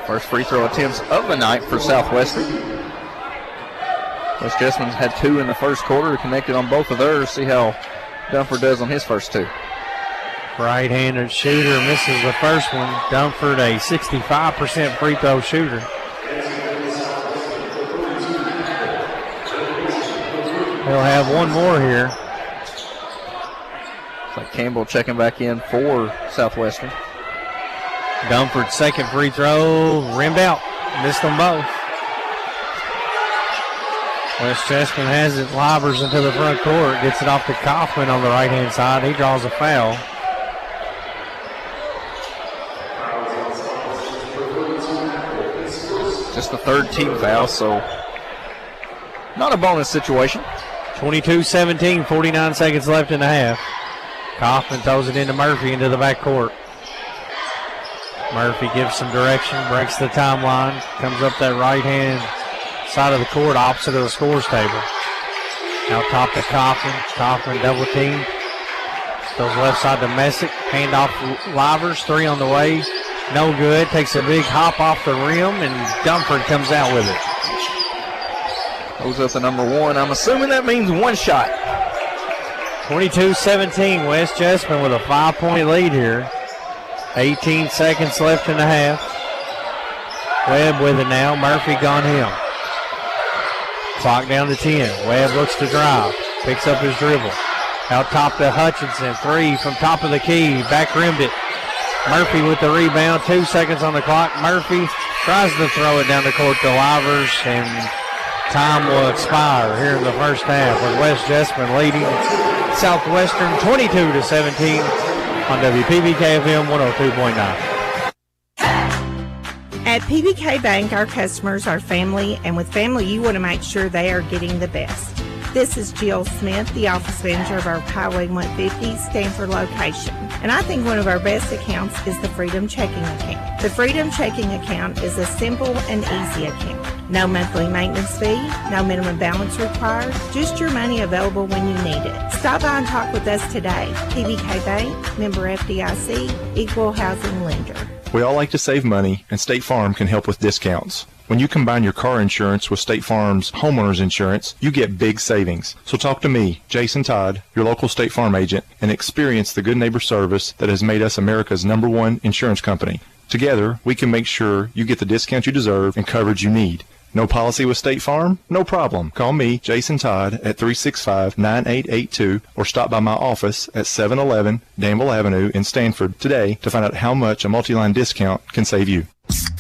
First free throw attempts of the night for Southwestern. West Jessamine's had two in the first quarter, connected on both of theirs. See how Dumford does on his first two. Right-handed shooter misses the first one. Dumford, a 65% free throw shooter. He'll have one more here. It's like Campbell checking back in for Southwestern. Dumford's second free throw, rimmed out. Missed them both. West Jessamine has it, lobbers into the front court. Gets it off to Kaufman on the right-hand side. He draws a foul. Just the third team foul, so not a bonus situation. 22-17, 49 seconds left in the half. Kaufman throws it into Murphy into the backcourt. Murphy gives some direction, breaks the timeline, comes up that right-hand side of the court, opposite of the scores table. Now top to Kaufman. Kaufman double team. Goes left side to Messick. Hand off Livers. Three on the way. No good. Takes a big hop off the rim, and Dumford comes out with it. Goes up to number one. I'm assuming that means one shot. 22-17. West Jessamine with a 5-point lead here. 18 seconds left in the half. Webb with it now. Murphy gone him. Clock down to 10. Webb looks to drive. Picks up his dribble. Out top to Hutchinson. Three from top of the key. Back rimmed it. Murphy with the rebound. 2 seconds on the clock. Murphy tries to throw it down the court to Livers, and time will expire here in the first half with West Jessamine leading Southwestern 22-17 on WPBK-FM 102.9. At PBK Bank, our customers are family, and with family, you want to make sure they are getting the best. This is Jill Smith, the office manager of our Highway 150 Stanford location. And I think one of our best accounts is the Freedom Checking Account. The Freedom Checking Account is a simple and easy account. No monthly maintenance fee, no minimum balance required, just your money available when you need it. Stop by and talk with us today. PBK Bank, member FDIC, equal housing lender. We all like to save money, and State Farm can help with discounts. When you combine your car insurance with State Farm's homeowner's insurance, you get big savings. So talk to me, Jason Todd, your local State Farm agent, and experience the good neighbor service that has made us America's #1 insurance company. Together, we can make sure you get the discount you deserve and coverage you need. No policy with State Farm? No problem. Call me, Jason Todd, at 365-9882 or stop by my office at 711 Danville Avenue in Stanford today to find out how much a multi-line discount can save you.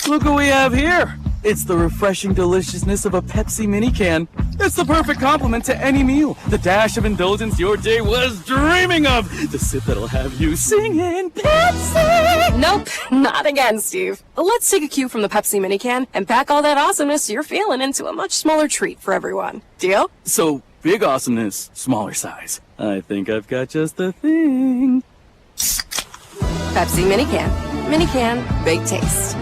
Look what we have here. It's the refreshing deliciousness of a Pepsi mini can, It's the perfect complement to any meal. The dash of indulgence your day was dreaming of. The sip that'll have you singing Pepsi. Nope, not again, Steve. Let's take a cue from the Pepsi mini can and pack all that awesomeness you're feeling into a much smaller treat for everyone. Deal? So, big awesomeness, smaller size. I think I've got just the thing. Pepsi mini can. Mini can, big taste.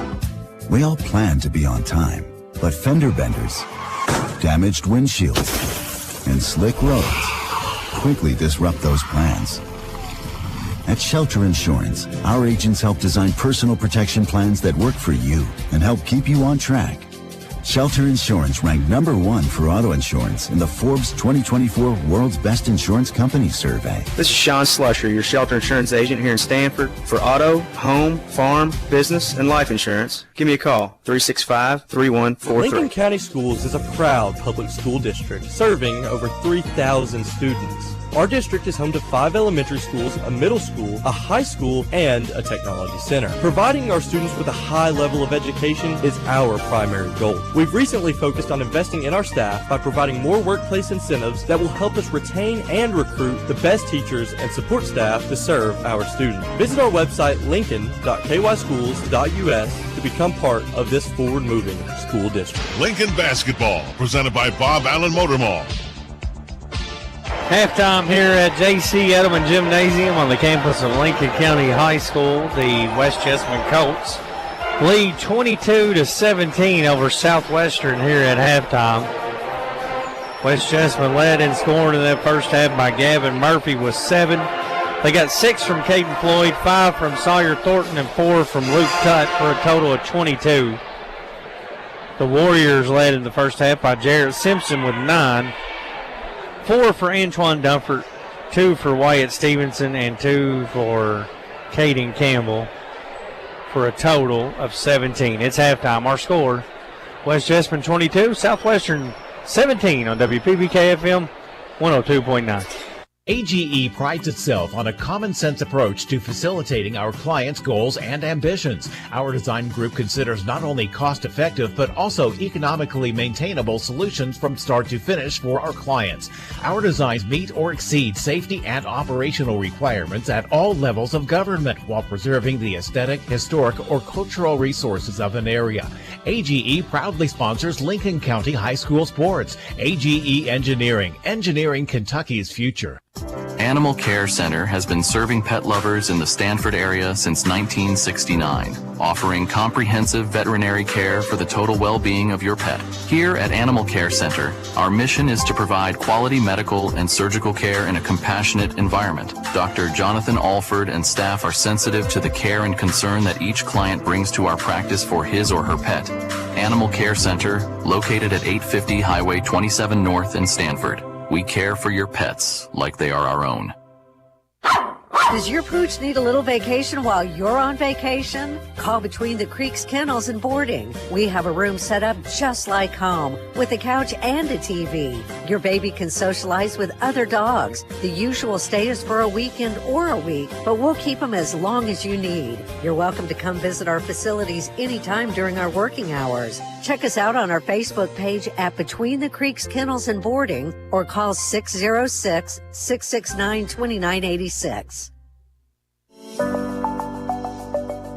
We all plan to be on time, but fender benders, damaged windshields, and slick roads quickly disrupt those plans. At Shelter Insurance, our agents help design personal protection plans that work for you and help keep you on track. Shelter Insurance ranked #1 for auto insurance in the Forbes 2024 World's Best Insurance Company survey. This is Sean Slusher, your Shelter Insurance agent here in Stanford. For auto, home, farm, business, and life insurance, give me a call, 365-3143. Lincoln County Schools is a proud public school district serving over 3,000 students. Our district is home to 5 elementary schools, a middle school, a high school, and a technology center. Providing our students with a high level of education is our primary goal. We've recently focused on investing in our staff by providing more workplace incentives that will help us retain and recruit the best teachers and support staff to serve our students. Visit our website, lincoln.kyschools.us, to become part of this forward-moving school district. Lincoln Basketball, presented by Bob Allen Motor Mall. Halftime here at J.C. Edelman Gymnasium on the campus of Lincoln County High School. The West Jessamine Colts lead 22-17 over Southwestern here at halftime. West Jessamine led in scoring in that first half by Gavin Murphy with 7. They got 6 from Caden Floyd, 5 from Sawyer Thornton, and 4 from Luke Tutt for a total of 22. The Warriors led in the first half by Jarrett Simpson with 9. 4 for Antoine Dunford, 2 for Wyatt Stevenson, and 2 for Caden Campbell for a total of 17. It's halftime. Our score, West Jessamine 22, Southwestern 17 on WPBK-FM 102.9. AGE prides itself on a common-sense approach to facilitating our clients' goals and ambitions. Our design group considers not only cost-effective but also economically maintainable solutions from start to finish for our clients. Our designs meet or exceed safety and operational requirements at all levels of government while preserving the aesthetic, historic, or cultural resources of an area. AGE proudly sponsors Lincoln County High School sports. AGE Engineering, engineering Kentucky's future. Animal Care Center has been serving pet lovers in the Stanford area since 1969, offering comprehensive veterinary care for the total well-being of your pet. Here at Animal Care Center, our mission is to provide quality medical and surgical care in a compassionate environment. Dr. Jonathan Alford and staff are sensitive to the care and concern that each client brings to our practice for his or her pet. Animal Care Center, located at 850 Highway 27 North in Stanford. We care for your pets like they are our own. Does your pooch need a little vacation while you're on vacation? Call Between the Creeks Kennels and Boarding. We have a room set up just like home with a couch and a TV. Your baby can socialize with other dogs. The usual stay is for a weekend or a week, but we'll keep them as long as you need. You're welcome to come visit our facilities anytime during our working hours. Check us out on our Facebook page at Between the Creeks Kennels and Boarding or call 606-669-2986.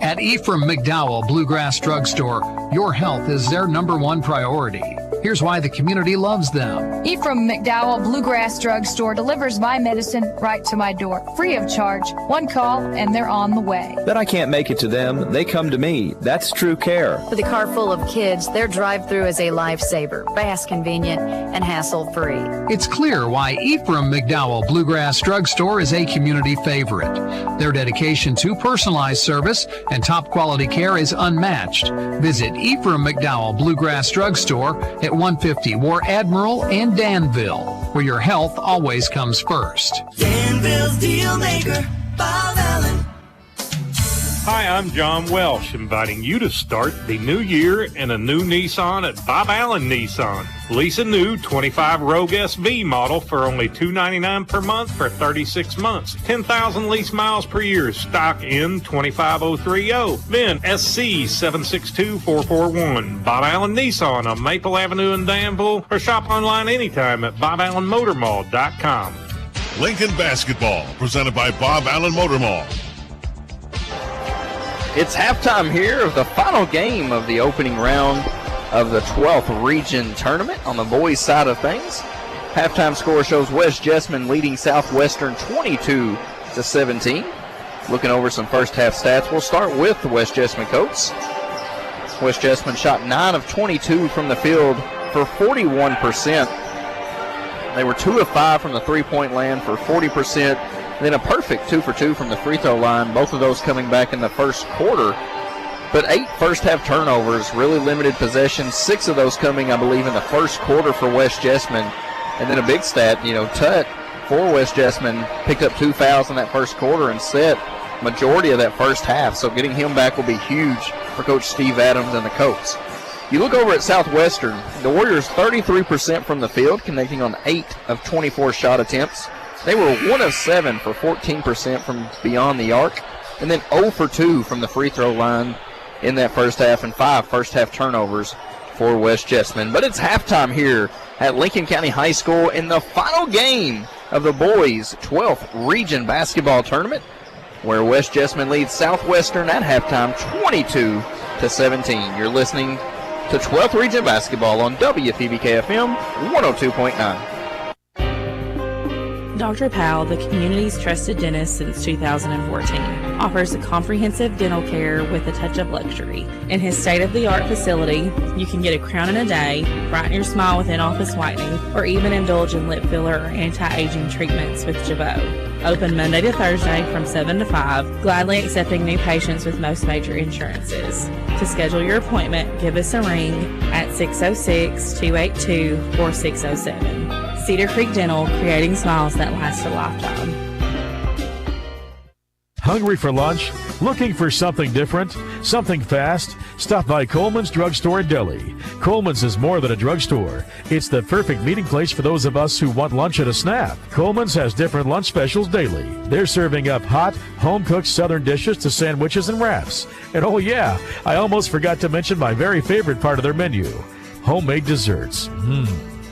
At Ephraim McDowell Bluegrass Drugstore, your health is their #1 priority. Here's why the community loves them. Ephraim McDowell Bluegrass Drugstore delivers my medicine right to my door, free of charge. One call and they're on the way. Then I can't make it to them. They come to me. That's true care. With a car full of kids, their drive-through is a lifesaver, fast, convenient, and hassle-free. It's clear why Ephraim McDowell Bluegrass Drugstore is a community favorite. Their dedication to personalized service and top quality care is unmatched. Visit Ephraim McDowell Bluegrass Drugstore at 150 War Admiral in Danville, where your health always comes first. Danville's deal maker, Bob Allen. Hi, I'm John Welsh, inviting you to start the new year in a new Nissan at Bob Allen Nissan. Lease a new 25 Rogue SV model for only $299 per month for 36 months. 10,000 lease miles per year. Stock in 25030. Then SC 762441. Bob Allen Nissan on Maple Avenue in Danville, or shop online anytime at BobAllenMotorMall.com. Lincoln Basketball, presented by Bob Allen Motor Mall. It's halftime here of the final game of the opening round of the 12th region tournament on the boys' side of things. Halftime score shows West Jessamine leading Southwestern 22-17. Looking over some first half stats, we'll start with the West Jessamine Coats. West Jessamine shot 9 of 22 from the field for 41%. They were 2 of 5 from the three-point land for 40%. Then a perfect 2 for 2 from the free throw line, both of those coming back in the first quarter. But 8 first half turnovers, really limited possessions, 6 of those coming, I believe, in the first quarter for West Jessamine. And then a big stat, Tut for West Jessamine picked up 2 fouls in that first quarter and set majority of that first half. So getting him back will be huge for Coach Steve Adams and the Coats. You look over at Southwestern, the Warriors 33% from the field, connecting on 8 of 24 shot attempts. They were 1 of 7 for 14% from beyond the arc, and then 0 for 2 from the free throw line in that first half, and 5 first half turnovers for West Jessamine. But it's halftime here at Lincoln County High School in the final game of the boys' 12th region basketball tournament, where West Jessamine leads Southwestern at halftime 22-17. You're listening to 12th region basketball on WPBK FM 102.9. Dr. Powell, the community's trusted dentist since 2014, offers a comprehensive dental care with a touch of luxury. In his state-of-the-art facility, you can get a crown in a day, brighten your smile with in-office whitening, or even indulge in lip filler or anti-aging treatments with Jabot. Open Monday to Thursday from 7 to 5, gladly accepting new patients with most major insurances. To schedule your appointment, give us a ring at 606-282-4607. Cedar Creek Dental, creating smiles that last a lifetime. Hungry for lunch? Looking for something different? Something fast? Stop by Coleman's Drugstore in Delhi. Coleman's is more than a drugstore. It's the perfect meeting place for those of us who want lunch at a snap. Coleman's has different lunch specials daily. They're serving up hot, home-cooked southern dishes to sandwiches and wraps. And oh yeah, I almost forgot to mention my very favorite part of their menu, homemade desserts.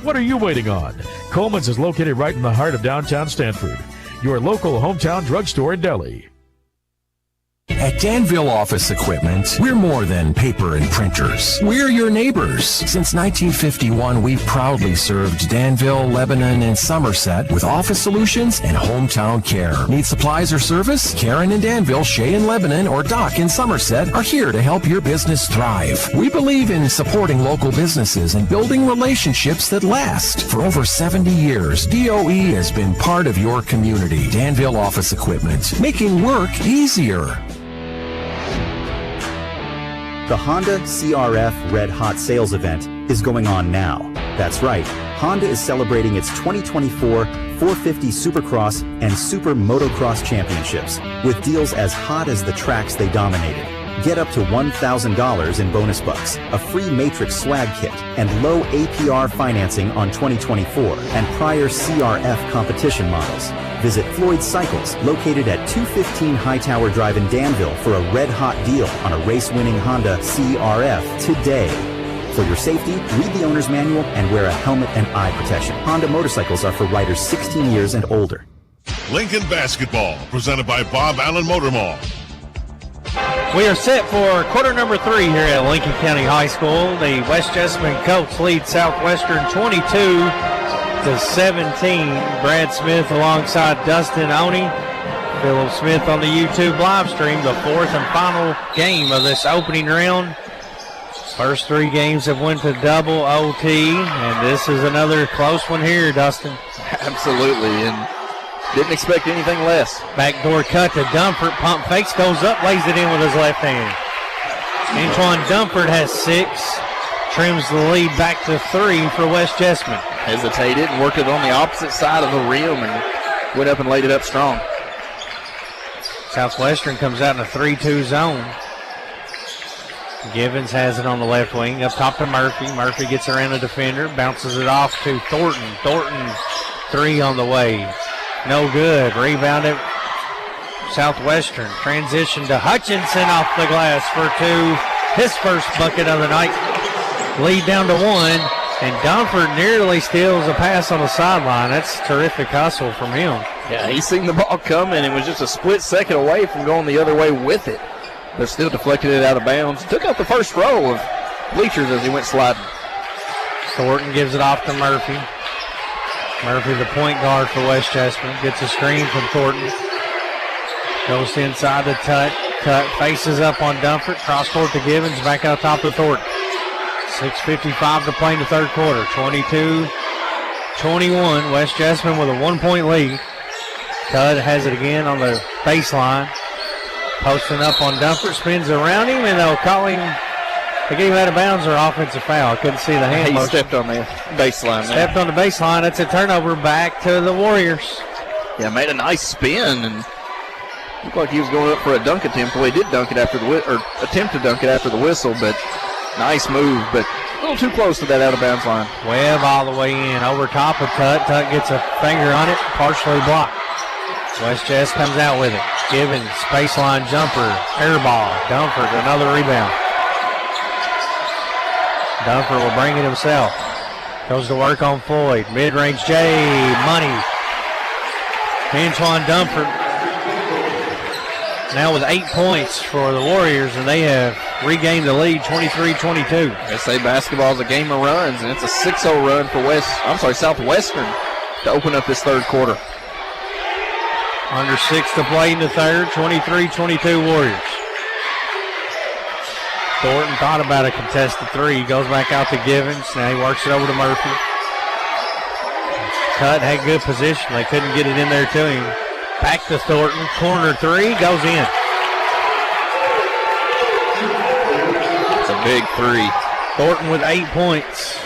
What are you waiting on? Coleman's is located right in the heart of downtown Stanford. Your local hometown drugstore in Delhi. At Danville Office Equipment, we're more than paper and printers. We're your neighbors. Since 1951, we've proudly served Danville, Lebanon, and Somerset with office solutions and hometown care. Need supplies or service? Karen in Danville, Shay in Lebanon, or Doc in Somerset are here to help your business thrive. We believe in supporting local businesses and building relationships that last. For over 70 years, DOE has been part of your community. Danville Office Equipment, making work easier. The Honda CRF Red Hot Sales Event is going on now. That's right, Honda is celebrating its 2024 450 Supercross and Super Motocross Championships with deals as hot as the tracks they dominated. Get up to $1,000 in bonus bucks, a free Matrix swag kit, and low APR financing on 2024 and prior CRF competition models. Visit Floyd Cycles, located at 215 Hightower Drive in Danville, for a red-hot deal on a race-winning Honda CRF today. For your safety, read the owner's manual and wear a helmet and eye protection. Honda motorcycles are for riders 16 years and older. Lincoln Basketball, presented by Bob Allen Motor Mall. We are set for quarter number 3 here at Lincoln County High School. The West Jessamine Colts lead Southwestern 22-17. Brad Smith alongside Dustin Oney. Philip Smith on the YouTube live stream, the 4th and final game of this opening round. First 3 games have went to double OT, and this is another close one here, Dustin. Absolutely, and didn't expect anything less. Backdoor cut to Dumford. Pump fakes, goes up, lays it in with his left hand. Antoine Dumford has 6. Trims the lead back to 3 for West Jessamine. Hesitated and worked it on the opposite side of the rim and went up and laid it up strong. Southwestern comes out in a 3-2 zone. Givens has it on the left wing, up top to Murphy. Murphy gets around a defender, bounces it off to Thornton. Thornton, 3 on the way. No good. Rebounded Southwestern. Transition to Hutchinson off the glass for 2. His first bucket of the night. Lead down to 1. And Dunford nearly steals a pass on the sideline. That's terrific hustle from him. Yeah, he seen the ball coming and was just a split second away from going the other way with it. They're still deflected it out of bounds. Took out the first row of bleachers as he went sliding. Thornton gives it off to Murphy. Murphy, the point guard for West Jessamine, gets a screen from Thornton. Goes inside to Tut. Tut faces up on Dunford. Cross court to Givens. Back out top to Thornton. 6:55 to play in the third quarter. 22-21. West Jessamine with a 1-point lead. Tut has it again on the baseline. Posting up on Dunford, spins around him, and they'll call him. They gave him out of bounds or offensive foul. I couldn't see the hand He motion. stepped on the baseline. Stepped on the baseline. It's a turnover back to the Warriors. Yeah, made a nice spin and looked like he was going up for a dunk attempt. Well, he did dunk it after the attempt to dunk it after the whistle, but nice move, but a little too close to that out of bounds line. Webb all the way in, over top of Tut. Tut gets a finger on it, partially blocked. West Jess comes out with it. Givens, baseline jumper, air ball. Dunford, another rebound. Dunford will bring it himself. Goes to work on Floyd. Mid-range J, money. Antoine Dunford now with 8 points for the Warriors, and they have regained the lead 23-22. They say basketball is a game of runs, and it's a 6-0 run for Southwestern to open up this third quarter. Under 6 to play in the third, 23-22 Warriors. Thornton thought about a contested 3. Goes back out to Givens. Now he works it over to Murphy. Tut had good position. They couldn't get it in there to him. Back to Thornton. Corner 3 goes in. It's a big 3. Thornton with 8 points.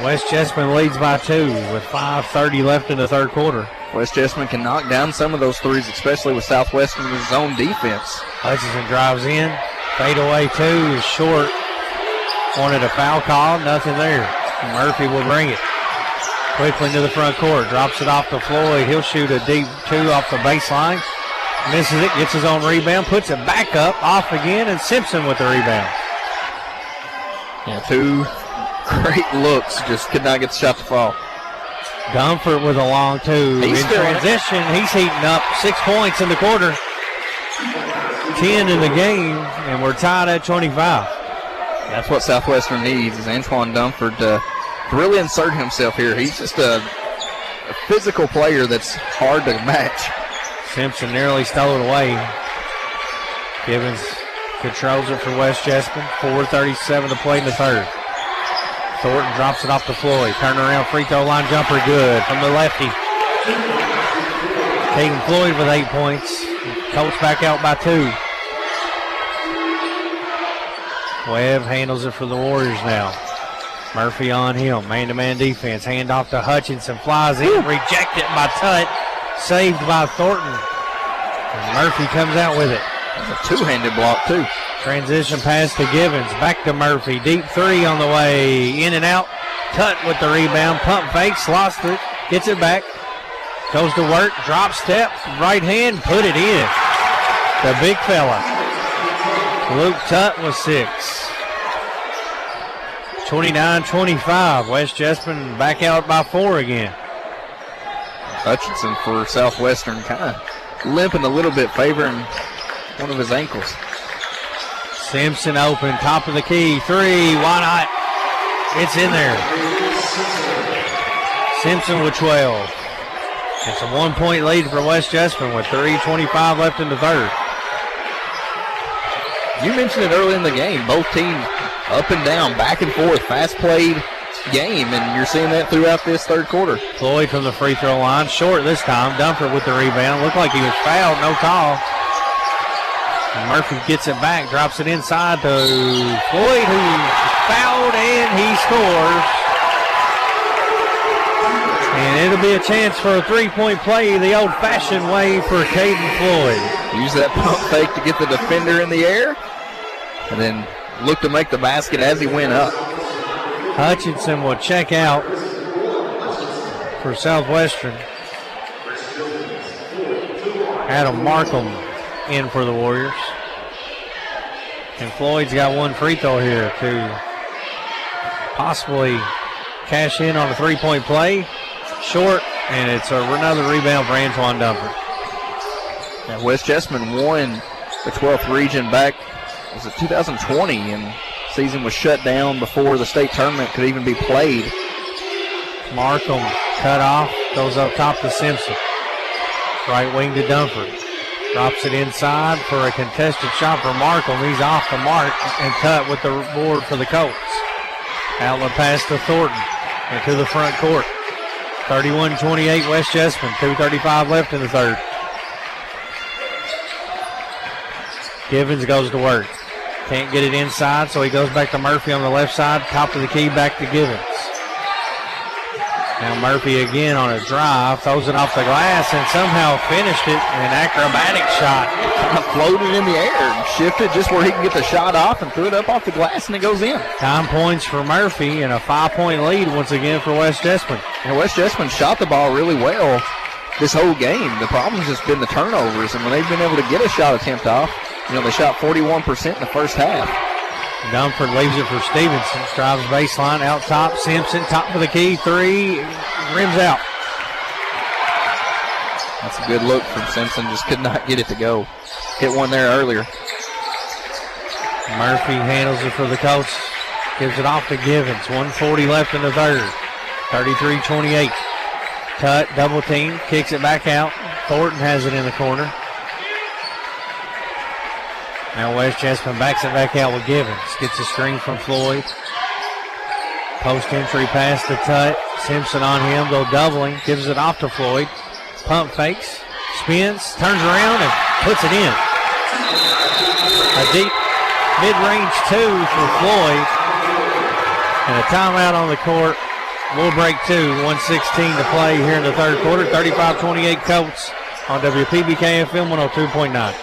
West Jessamine leads by 2 with 5:30 left in the third quarter. West Jessamine can knock down some of those threes, especially with Southwestern's zone defense. Hutchinson drives in. Fade away 2 is short. Wanted a foul call. Nothing there. Murphy will bring it. Quickly into the front court. Drops it off to Floyd. He'll shoot a deep 2 off the baseline. Misses it. Gets his own rebound. Puts it back up. Off again. And Simpson with the rebound. Yeah, 2 great looks. Just could not get the shot to fall. Dunford with a long 2. He's in transition. He's heating up. 6 points in the quarter. 10 in the game. And we're tied at 25. That's what Southwestern needs, is Antoine Dunford to really insert himself here. He's just a physical player that's hard to match. Simpson nearly stole it away. Givens controls it for West Jessamine. 4:37 to play in the third. Thornton drops it off to Floyd. Turn around free throw line jumper, good from the lefty. Caden Floyd with 8 points. Colts back out by 2. Webb handles it for the Warriors now. Murphy on him. Man-to-man defense. Hand off to Hutchinson. Flies in. Rejected by Tut. Saved by Thornton. And Murphy comes out with it. That's a 2-handed block, too. Transition pass to Givens. Back to Murphy. Deep 3 on the way. In and out. Tut with the rebound. Pump fakes. Lost it. Gets it back. Goes to work. Drop step. Right hand. Put it in. The big fella. Luke Tut was 6. 29-25. West Jessamine back out by 4 again. Hutchinson for Southwestern kind of limping a little bit, favoring one of his ankles. Simpson open, top of the key, 3, why not? It's in there. Simpson with 12. It's a 1-point lead for West Jessamine with 3:25 left in the third. You mentioned it early in the game. Both teams up and down, back and forth, fast-played game, and you're seeing that throughout this third quarter. Floyd from the free throw line, short this time. Dunford with the rebound. Looked like he was fouled, no call. And Murphy gets it back, drops it inside to Floyd, who fouled, and he scores. And it'll be a chance for a three-point play the old-fashioned way for Caden Floyd. Use that pump fake to get the defender in the air, and then look to make the basket as he went up. Hutchinson will check out for Southwestern. Adam Markham in for the Warriors. And Floyd's got one free throw here to possibly cash in on a three-point play. Short, and it's another rebound for Antoine Dunford. And West Jessamine won the 12th region back, was it 2020, and season was shut down before the state tournament could even be played. Markham cut off, goes up top to Simpson. Right wing to Dunford. Drops it inside for a contested shot for Markham. He's off the mark and cut with the board for the Colts. Outlet pass to Thornton and to the front court. 31-28 West Jessamine. 2:35 left in the third. Givens goes to work. Can't get it inside, so he goes back to Murphy on the left side. Top of the key, back to Givens. Now Murphy again on a drive, throws it off the glass and somehow finished it. An acrobatic shot. Kind of floated in the air and shifted just where he can get the shot off and threw it up off the glass and it goes in. Time points for Murphy and a 5-point lead once again for West Jessamine. And West Jessamine shot the ball really well this whole game. The problem has just been the turnovers, and when they've been able to get a shot attempt off, they shot 41% in the first half. Dunford leaves it for Stevenson. Drives baseline, out top. Simpson, top of the key, three. Rims out. That's a good look from Simpson. Just could not get it to go. Hit one there earlier. Murphy handles it for the Colts. Gives it off to Givens. 1:40 left in the third. 33-28. Cut, double team. Kicks it back out. Thornton has it in the corner. Now West Jessamine backs it back out with Givens. Gets a screen from Floyd. Post entry pass to Tut. Simpson on him, though doubling. Gives it off to Floyd. Pump fakes. Spins. Turns around and puts it in. A deep mid-range two for Floyd. And a timeout on the court. We'll break two. 1:16 to play here in the third quarter. 35-28 Colts on WPBK FM 102.9.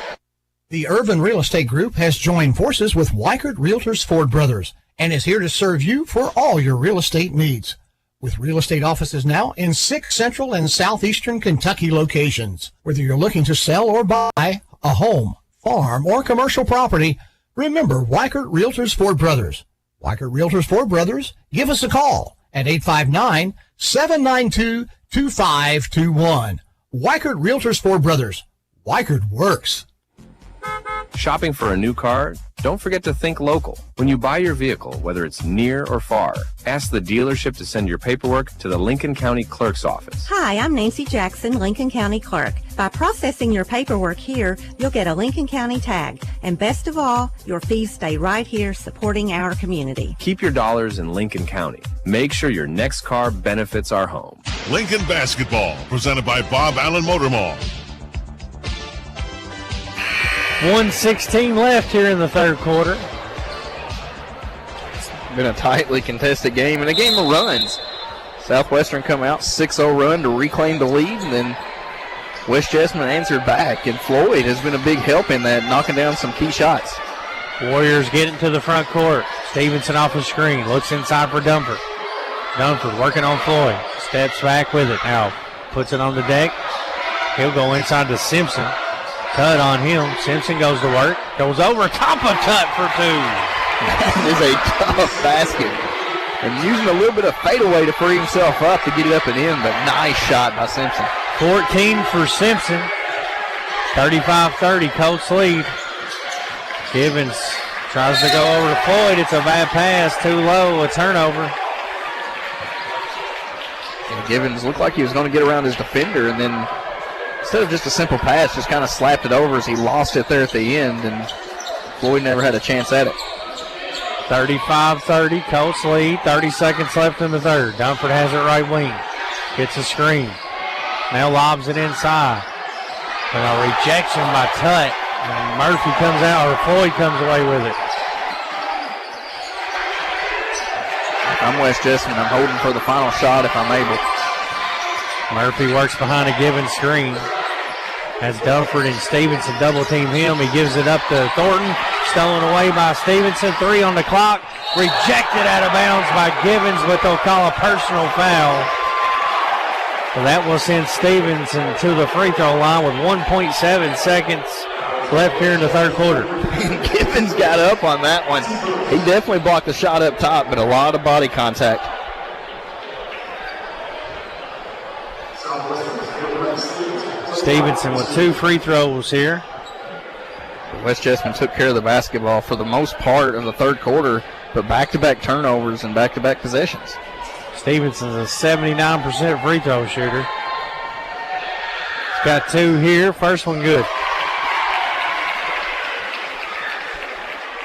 The Urban Real Estate Group has joined forces with Weichert Realtors Ford Brothers and is here to serve you for all your real estate needs. With real estate offices now in 6 central and southeastern Kentucky locations. Whether you're looking to sell or buy a home, farm, or commercial property, remember Weichert Realtors Ford Brothers. Weichert Realtors Ford Brothers, give us a call at 859-792-2521. Weichert Realtors Ford Brothers. Weichert works. Shopping for a new car? Don't forget to think local. When you buy your vehicle, whether it's near or far, ask the dealership to send your paperwork to the Lincoln County Clerk's office. Hi, I'm Nancy Jackson, Lincoln County Clerk. By processing your paperwork here, you'll get a Lincoln County tag. And best of all, your fees stay right here supporting our community. Keep your dollars in Lincoln County. Make sure your next car benefits our home. Lincoln Basketball, presented by Bob Allen Motor Mall. 1:16 left here in the third quarter. It's been a tightly contested game and a game of runs. Southwestern come out 6-0 run to reclaim the lead, and then West Jessamine answered back, and Floyd has been a big help in that, knocking down some key shots. Warriors get into the front court. Stevenson off the screen, looks inside for Dunford. Dunford working on Floyd, steps back with it now, puts it on the deck. He'll go inside to Simpson. Cut on him. Simpson goes to work. Goes over top of Cut for two. That is a tough basket. And using a little bit of fadeaway to free himself up to get it up and in, but nice shot by Simpson. 14 for Simpson. 35-30, Colts lead. Givens tries to go over to Floyd. It's a bad pass, too low, a turnover. And Givens looked like he was going to get around his defender, and then instead of just a simple pass, just kind of slapped it over as he lost it there at the end, and Floyd never had a chance at it. 35-30, Colts lead. 30 seconds left in the third. Dunford has it right wing. Gets a screen. Now lobs it inside. And a rejection by Tut. And Murphy comes out, or Floyd comes away with it. I'm West Jessamine. I'm holding for the final shot if I'm able. Murphy works behind a given screen. As Dunford and Stevenson double team him, he gives it up to Thornton. Stolen away by Stevenson. 3 on the clock. Rejected out of bounds by Givens, but they'll call a personal foul. So that will send Stevenson to the free throw line with 1.7 seconds left here in the third quarter. Givens got up on that one. He definitely blocked the shot up top, but a lot of body contact. Stevenson with 2 free throws here. West Jessamine took care of the basketball for the most part of the third quarter, but back-to-back turnovers and back-to-back possessions. Stevenson's a 79% free throw shooter. He's got 2 here. First one good.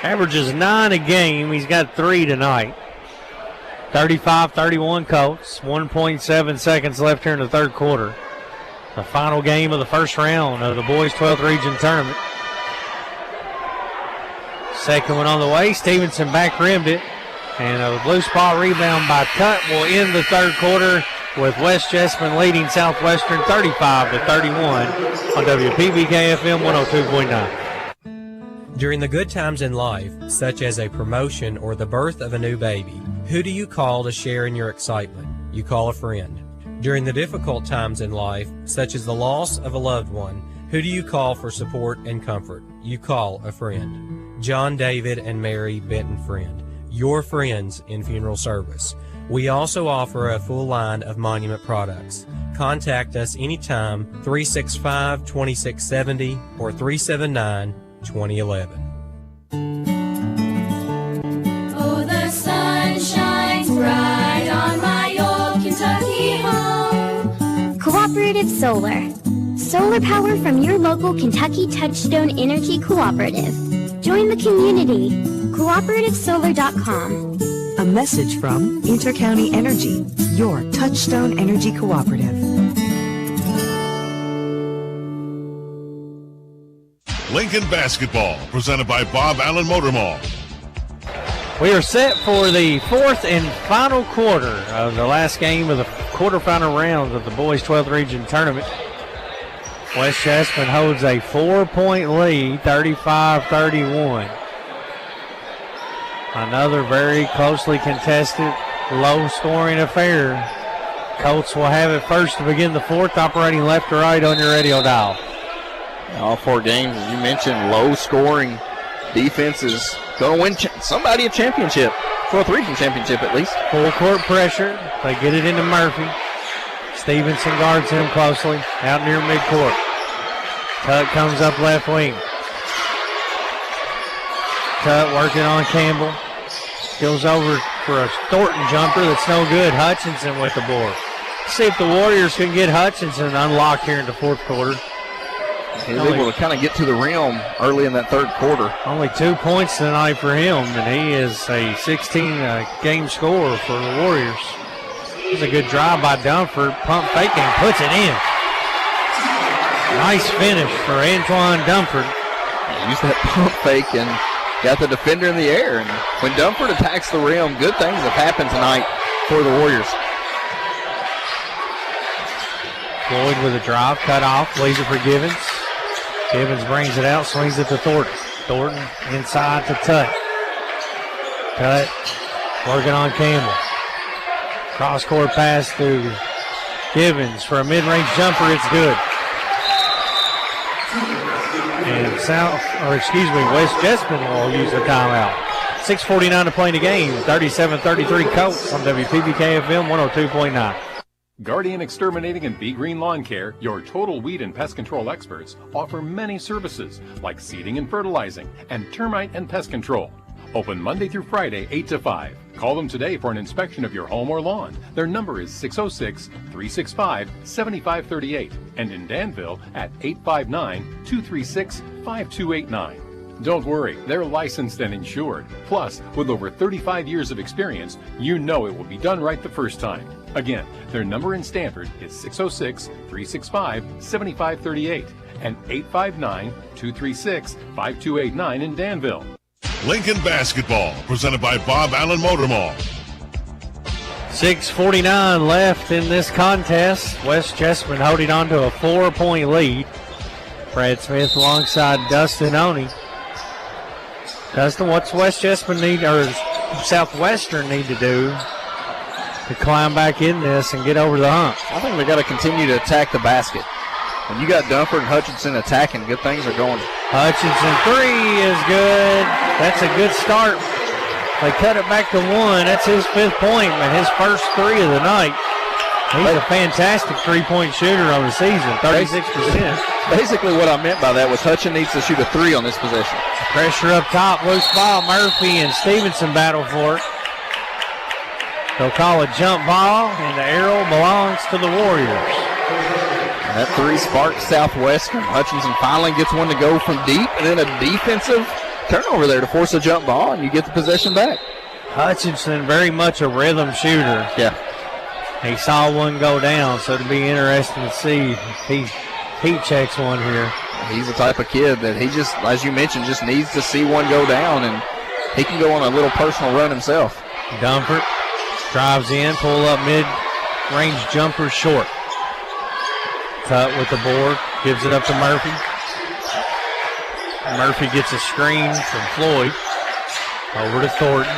Averages 9 a game. He's got 3 tonight. 35-31 Colts. 1.7 seconds left here in the third quarter. The final game of the first round of the boys 12th region tournament. Second one on the way. Stevenson back rimmed it. And a loose ball rebound by Tutt will end the third quarter with West Jessamine leading Southwestern 35-31 on WPBK FM 102.9. During the good times in life, such as a promotion or the birth of a new baby, who do you call to share in your excitement? You call a friend. During the difficult times in life, such as the loss of a loved one, who do you call for support and comfort? You call a friend. John David and Mary Benton Friend, your friends in funeral service. We also offer a full line of Monument products. Contact us anytime, 365-2670 or 379-2011. Oh, the sun shines bright on my old Kentucky home. Cooperative Solar. Solar power from your local Kentucky Touchstone Energy Cooperative. Join the community. CooperativeSolar.com. A message from Intercounty Energy, your Touchstone Energy Cooperative. Lincoln Basketball, presented by Bob Allen Motor Mall. We are set for the fourth and final quarter of the last game of the quarterfinal round of the boys 12th region tournament. West Jessamine holds a 4-point lead, 35-31. Another very closely contested, low-scoring affair. Colts will have it first to begin the fourth, operating left to right on your radio dial. All 4 games, as you mentioned, low-scoring defenses. Going to win somebody a championship, 12th region championship at least. Full court pressure. They get it into Murphy. Stevenson guards him closely out near midcourt. Tutt comes up left wing. Tutt working on Campbell. Goes over for a Thornton jumper that's no good. Hutchinson with the board. See if the Warriors can get Hutchinson unlocked here in the fourth quarter. He was able to kind of get to the rim early in that third quarter. Only 2 points tonight for him, and he is a 16-game scorer for the Warriors. It's a good drive by Dunford. Pump fake and puts it in. Nice finish for Antoine Dunford. Used that pump fake and got the defender in the air. And when Dunford attacks the rim, good things have happened tonight for the Warriors. Floyd with a drive, cut off, lays it for Givens. Givens brings it out, swings it to Thornton. Thornton inside to Tutt. Tutt working on Campbell. Cross-court pass to Givens for a mid-range jumper. It's good. And West Jessamine will use the timeout. 6:49 to play in the game. 37-33 Colts on WPBK FM 102.9. Guardian Exterminating and Be Green Lawn Care, your total weed and pest control experts, offer many services like seeding and fertilizing and termite and pest control. Open Monday through Friday, 8 to 5. Call them today for an inspection of your home or lawn. Their number is 606-365-7538 and in Danville at 859-236-5289. Don't worry, they're licensed and insured. Plus, with over 35 years of experience, you know it will be done right the first time. Again, their number in Stanford is 606-365-7538 and 859-236-5289 in Danville. Lincoln Basketball, presented by Bob Allen Motor Mall. 6:49 left in this contest. West Jessamine holding on to a 4-point lead. Brad Smith alongside Dustin Oney. Dustin, what's West Jessamine need, or Southwestern need to do to climb back in this and get over the hump? I think they got to continue to attack the basket. When you got Dunford and Hutchinson attacking, good things are going. Hutchinson 3 is good. That's a good start. They cut it back to 1. That's his 5th point, and his first 3 of the night. He's a fantastic three-point shooter on the season, 36%. Basically what I meant by that was Hutchin needs to shoot a 3 on this possession. Pressure up top, loose ball. Murphy and Stevenson battle for it. They'll call a jump ball, and the arrow belongs to the Warriors. And that 3 sparks Southwestern. Hutchinson finally gets one to go from deep, and then a defensive turnover there to force a jump ball, and you get the possession back. Hutchinson, very much a rhythm shooter. Yeah. He saw one go down, so it'll be interesting to see if he checks one here. He's the type of kid that he just, as you mentioned, just needs to see one go down, and he can go on a little personal run himself. Dunford drives in, pull up mid-range jumper short. Cut with the board, gives it up to Murphy. Murphy gets a screen from Floyd. Over to Thornton.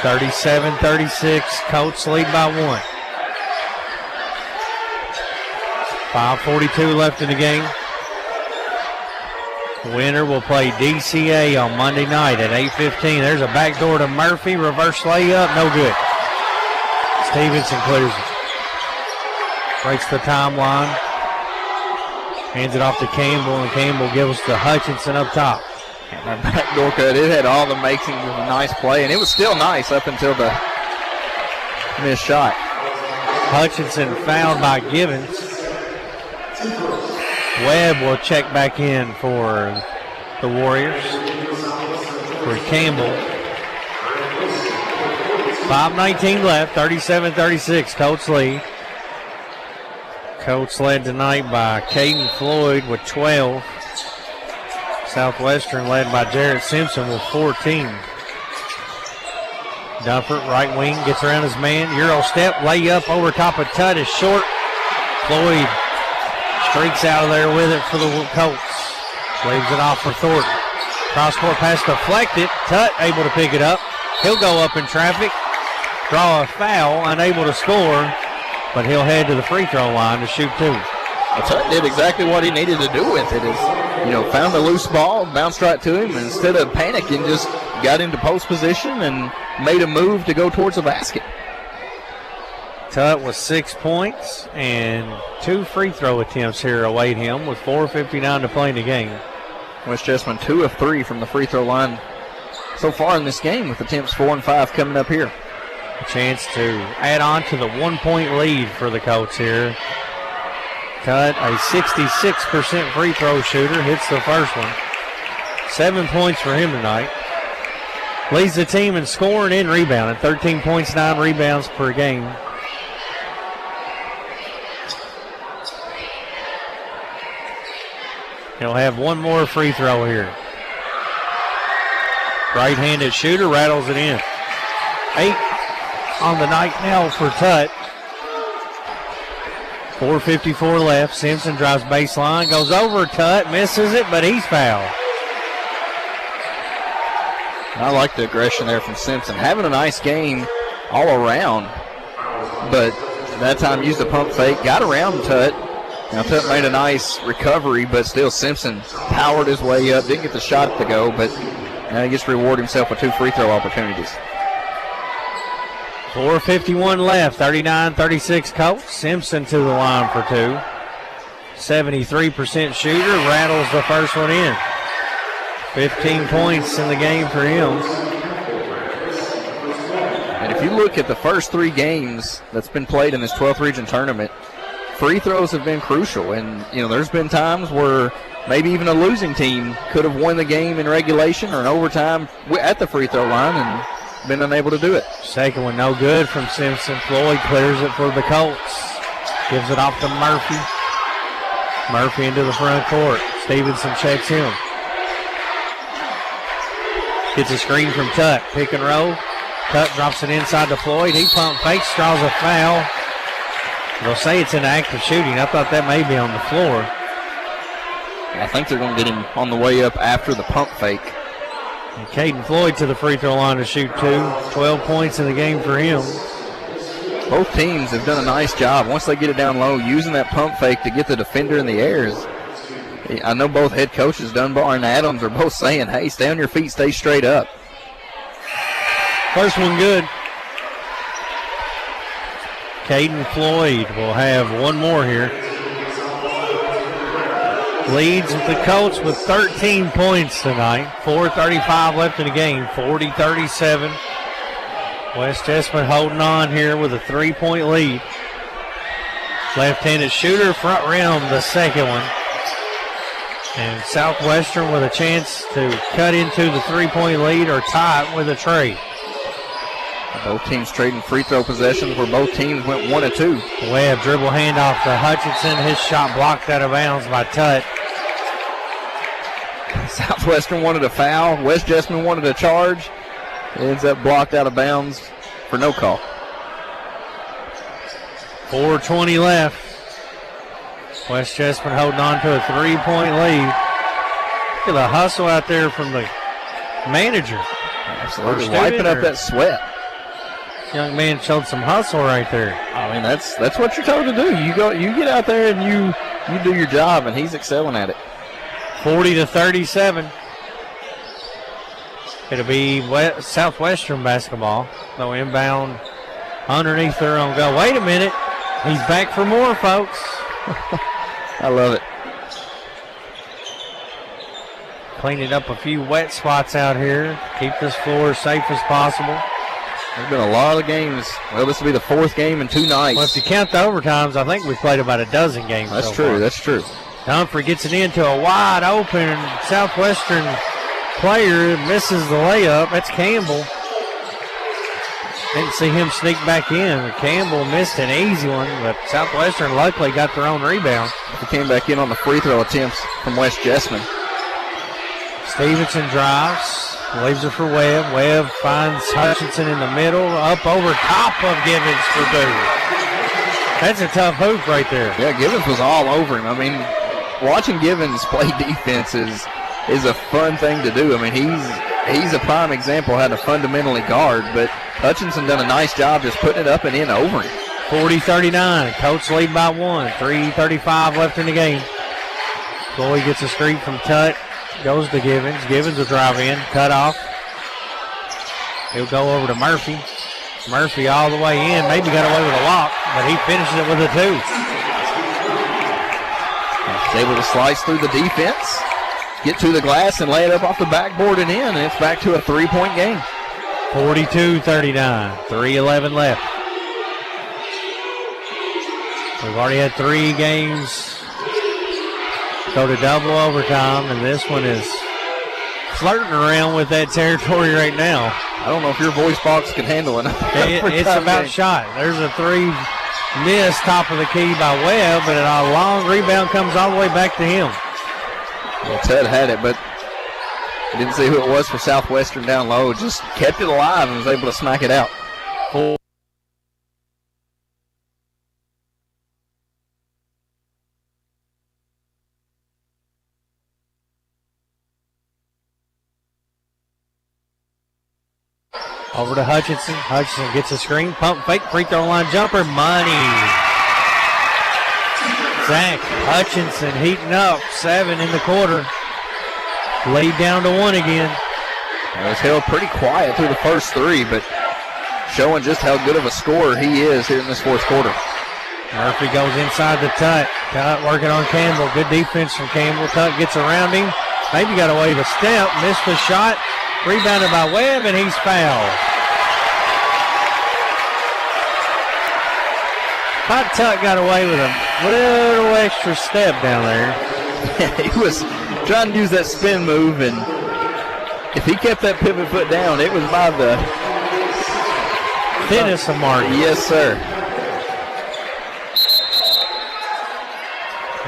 37-36, Colts lead by 1. 5:42 left in the game. The winner will play DCA on Monday night at 8:15. There's a backdoor to Murphy. Reverse layup. No good. Stevenson clears it. Breaks the timeline. Hands it off to Campbell, and Campbell gives to Hutchinson up top. And that backdoor cut, it had all the makings of a nice play, and it was still nice up until the missed shot. Hutchinson fouled by Givens. Webb will check back in for the Warriors. For Campbell. 5:19 left, 37-36, Colts lead. Colts led tonight by Caden Floyd with 12. Southwestern led by Jarrett Simpson with 14. Dunford, right wing, gets around his man. Euro step, layup over top of Tutt is short. Floyd streaks out of there with it for the Colts. Waves it off for Thornton. Cross-court pass deflected. Tutt able to pick it up. He'll go up in traffic, draw a foul, unable to score, but he'll head to the free throw line to shoot 2. Well, Tutt did exactly what he needed to do with it. Found a loose ball, bounced right to him, and instead of panicking, just got into post position and made a move to go towards the basket. Tutt with 6 points, and 2 free throw attempts here await him with 4:59 to play in the game. West Jessamine 2 of 3 from the free throw line so far in this game, with attempts 4 and 5 coming up here. A chance to add on to the 1-point lead for the Colts here. Tutt, a 66% free throw shooter, hits the first one. 7 points for him tonight. Leads the team in scoring and rebounding. 13 points, 9 rebounds per game. He'll have one more free throw here. Right-handed shooter, rattles it in. 8 on the night now for Tutt. 4:54 left. Simpson drives baseline, goes over Tutt, misses it, but he's fouled. I like the aggression there from Simpson. Having a nice game all around, but that time used a pump fake, got around Tutt. Now Tutt made a nice recovery, but still Simpson powered his way up, didn't get the shot to go, but now he gets to reward himself with 2 free throw opportunities. 4:51 left, 39-36 Colts. Simpson to the line for 2. 73% shooter, rattles the first one in. 15 points in the game for him. And if you look at the first 3 games that's been played in this 12th region tournament, free throws have been crucial. And, there's been times where maybe even a losing team could have won the game in regulation or in overtime at the free throw line and been unable to do it. Second one no good from Simpson. Floyd clears it for the Colts. Gives it off to Murphy. Murphy into the front court. Stevenson checks him. Gets a screen from Tutt. Pick and roll. Tutt drops it inside to Floyd. He pump fakes, draws a foul. They'll say it's an active shooting. I thought that may be on the floor. I think they're going to get him on the way up after the pump fake. And Caden Floyd to the free throw line to shoot 2. 12 points in the game for him. Both teams have done a nice job once they get it down low, using that pump fake to get the defender in the air. I know both head coaches, Dunbar and Adams, are both saying, hey, stay on your feet, stay straight up. First one good. Caden Floyd will have one more here. Leads the Colts with 13 points tonight. 4:35 left in the game, 40-37. West Jessamine holding on here with a 3-point lead. Left-handed shooter, front rim, the second one. And Southwestern with a chance to cut into the 3-point lead or tie it with a trade. Both teams trading free throw possessions where both teams went 1 of 2. Webb dribble handoff to Hutchinson. His shot blocked out of bounds by Tutt. Southwestern wanted a foul. West Jessamine wanted a charge. It ends up blocked out of bounds for no call. 4:20 left. West Jessamine holding on to a 3-point lead. Look at the hustle out there from the manager. Absolutely wiping up that sweat. Young man showed some hustle right there. I mean, that's what you're told to do. You get out there and you do your job, and he's excelling at it. 40-37. It'll be Southwestern basketball. No inbound underneath their own goal. Wait a minute. He's back for more, folks. I love it. Cleaning up a few wet spots out here. Keep this floor as safe as possible. There's been a lot of games. Well, this will be the 4th game in 2 nights. Well, if you count the overtimes, I think we've played about a dozen games. That's so true. far. That's true. Humphrey gets it into a wide open Southwestern player, misses the layup. That's Campbell. Didn't see him sneak back in. Campbell missed an easy one, but Southwestern luckily got their own rebound. He came back in on the free throw attempts from West Jessamine. Stevenson drives, leaves it for Webb. Webb finds Hutchinson in the middle, up over top of Givens for 2. That's a tough hoop right there. Yeah, Givens was all over him. I mean, watching Givens play defense is a fun thing to do. I mean, he's a prime example of how to fundamentally guard, but Hutchinson done a nice job just putting it up and in over him. 40-39. Colts lead by 1. 3:35 left in the game. Floyd gets a screen from Tutt. Goes to Givens. Givens will drive in. Cut off. He'll go over to Murphy. Murphy all the way in. Maybe got away with a walk, but he finishes it with a 2. He's able to slice through the defense, get to the glass, and lay it up off the backboard and in, and it's back to a 3-point game. 42-39. 3:11 left. We've already had 3 games go to double overtime, and this one is flirting around with that territory right now. I don't know if your voice box can handle it. It's about shot. There's a 3 miss top of the key by Webb, but a long rebound comes all the way back to him. Well, Ted had it, but didn't see who it was for Southwestern down low. Just kept it alive and was able to smack it out. Over to Hutchinson. Hutchinson gets a screen. Pump fake. Free throw line jumper. Money. Zach Hutchinson heating up. 7 in the quarter. Lead down to 1 again. It was held pretty quiet through the first 3, but showing just how good of a scorer he is here in this 4th quarter. Murphy goes inside the Tutt. Tutt working on Campbell. Good defense from Campbell. Tutt gets around him. Maybe got away with a step. Missed the shot. Rebounded by Webb, and he's fouled. Hot Tutt got away with a little extra step down there. He was trying to use that spin move, and if he kept that pivot foot down, it was by the thinnest of mark. Yes, sir.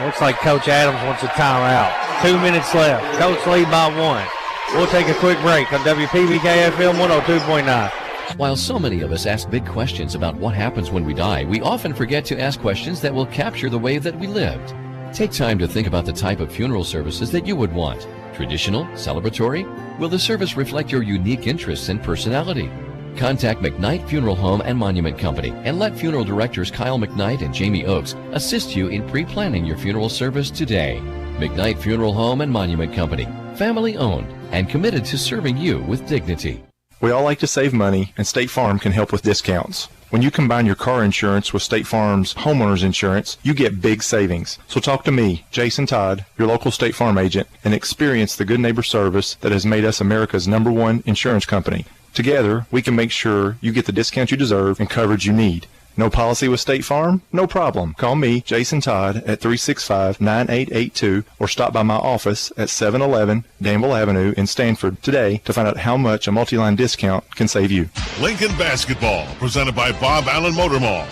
Looks like Coach Adams wants a timeout. 2 minutes left. Colts lead by 1. We'll take a quick break on WPBK FM 102.9. While so many of us ask big questions about what happens when we die, we often forget to ask questions that will capture the way that we lived. Take time to think about the type of funeral services that you would want. Traditional? Celebratory? Will the service reflect your unique interests and personality? Contact McKnight Funeral Home and Monument Company and let funeral directors Kyle McKnight and Jamie Oakes assist you in pre-planning your funeral service today. McKnight Funeral Home and Monument Company, family owned and committed to serving you with dignity. We all like to save money, and State Farm can help with discounts. When you combine your car insurance with State Farm's homeowner's insurance, you get big savings. So talk to me, Jason Todd, your local State Farm agent, and experience the good neighbor service that has made us America's #1 insurance company. Together, we can make sure you get the discount you deserve and coverage you need. No policy with State Farm? No problem. Call me, Jason Todd, at 365-9882 or stop by my office at 711 Danville Avenue in Stanford today to find out how much a multi-line discount can save you. Lincoln Basketball, presented by Bob Allen Motor Mall.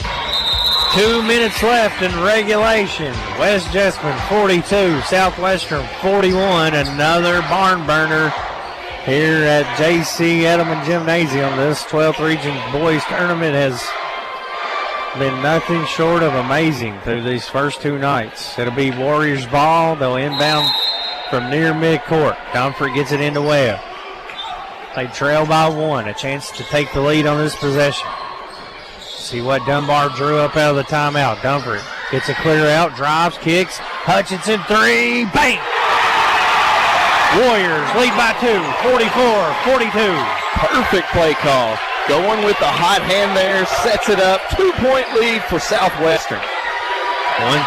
2 minutes left in regulation. West Jessamine 42, Southwestern 41. Another barn burner here at J.C. Edelman Gymnasium. This 12th Region Boys Tournament has been nothing short of amazing through these first 2 nights. It'll be Warriors ball. They'll inbound from near midcourt. Dunford gets it into Webb. They trail by 1. A chance to take the lead on this possession. See what Dunbar drew up out of the timeout. Dunford gets a clear out, drives, kicks. Hutchinson 3, bang! Warriors lead by 2, 44-42. Perfect play call. Going with the hot hand there, sets it up. 2-point lead for Southwestern.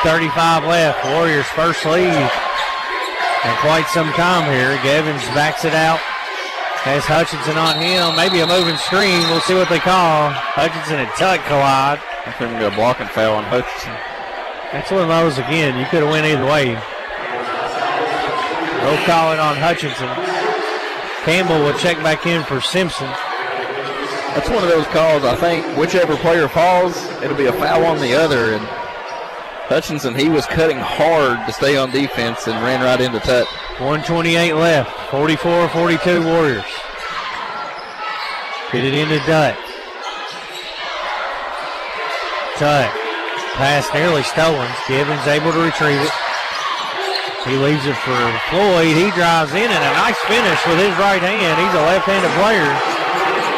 1:35 left. Warriors first lead in quite some time here. Gevins backs it out. Has Hutchinson on him. Maybe a moving screen. We'll see what they call. Hutchinson and Tuck collide. I think we're going to block and foul on Hutchinson. That's one of those again. You could have went either way. They'll call it on Hutchinson. Campbell will check back in for Simpson. That's one of those calls, I think, whichever player falls, it'll be a foul on the other. And Hutchinson, he was cutting hard to stay on defense and ran right into Tuck. 1:28 left, 44-42 Warriors. Get it into Dutt. Tuck, pass nearly stolen. Givens able to retrieve it. He leaves it for Floyd. He drives in and a nice finish with his right hand. He's a left-handed player.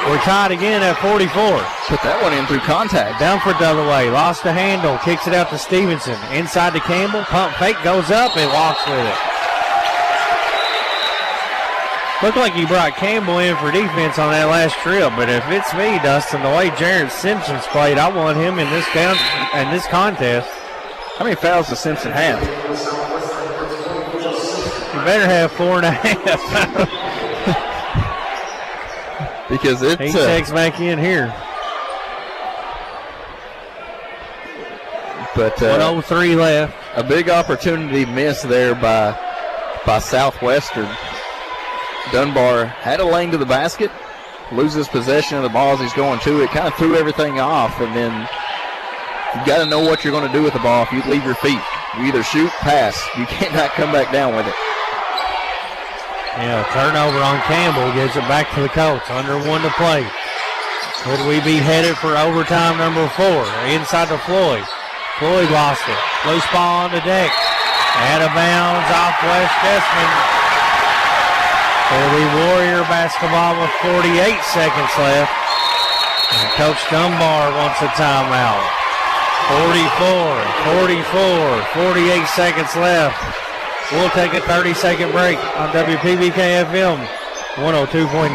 We're tied again at 44. Put that one in through contact. Dunford the other way. Lost the handle. Kicks it out to Stevenson. Inside to Campbell. Pump fake goes up and walks with it. Looked like he brought Campbell in for defense on that last trip, but if it's me, Dustin, the way Jared Simpson's played, I want him in this contest. How many fouls does Simpson have? You better have 4.5. Because it's he checks back in here. But 1:03 left. A big opportunity missed there by Southwestern. Dunbar had a lane to the basket, loses possession of the ball as he's going to it, kind of threw everything off, and then you got to know what you're going to do with the ball if you leave your feet. You either shoot, pass. You cannot come back down with it. Yeah, turnover on Campbell gives it back to the Colts. Under 1 to play. Could we be headed for overtime number 4? Inside to Floyd. Floyd lost it. Loose ball on the deck. Out of bounds off West Jessamine. It'll be Warrior basketball with 48 seconds left. And Coach Dunbar wants a timeout. 48 seconds left. We'll take a 30-second break on WPBK FM 102.9.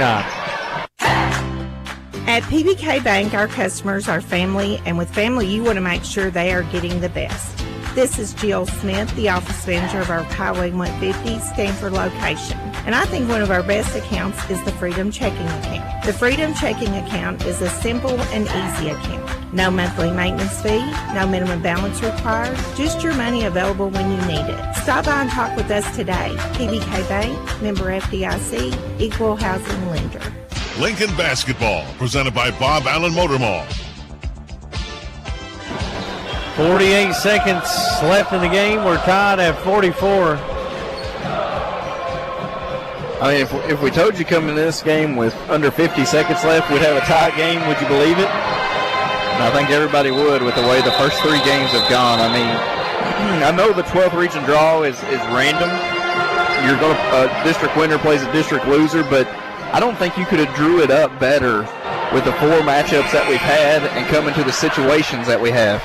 At PBK Bank, our customers are family, and with family, you want to make sure they are getting the best. This is Jill Smith, the office manager of our Highway 150 Stanford location. And I think one of our best accounts is the Freedom Checking Account. The Freedom Checking Account is a simple and easy account. No monthly maintenance fee, no minimum balance required, just your money available when you need it. Stop by and talk with us today. PBK Bank, member FDIC, equal housing lender. Lincoln Basketball, presented by Bob Allen Motor Mall. 48 seconds left in the game. We're tied at 44. I mean, if we told you coming into this game with under 50 seconds left, we'd have a tie game, would you believe it? And I think everybody would with the way the first 3 games have gone. I mean, I know the 12th region draw is random. You're going to district winner plays a district loser, but I don't think you could have drew it up better with the 4 matchups that we've had and coming to the situations that we have.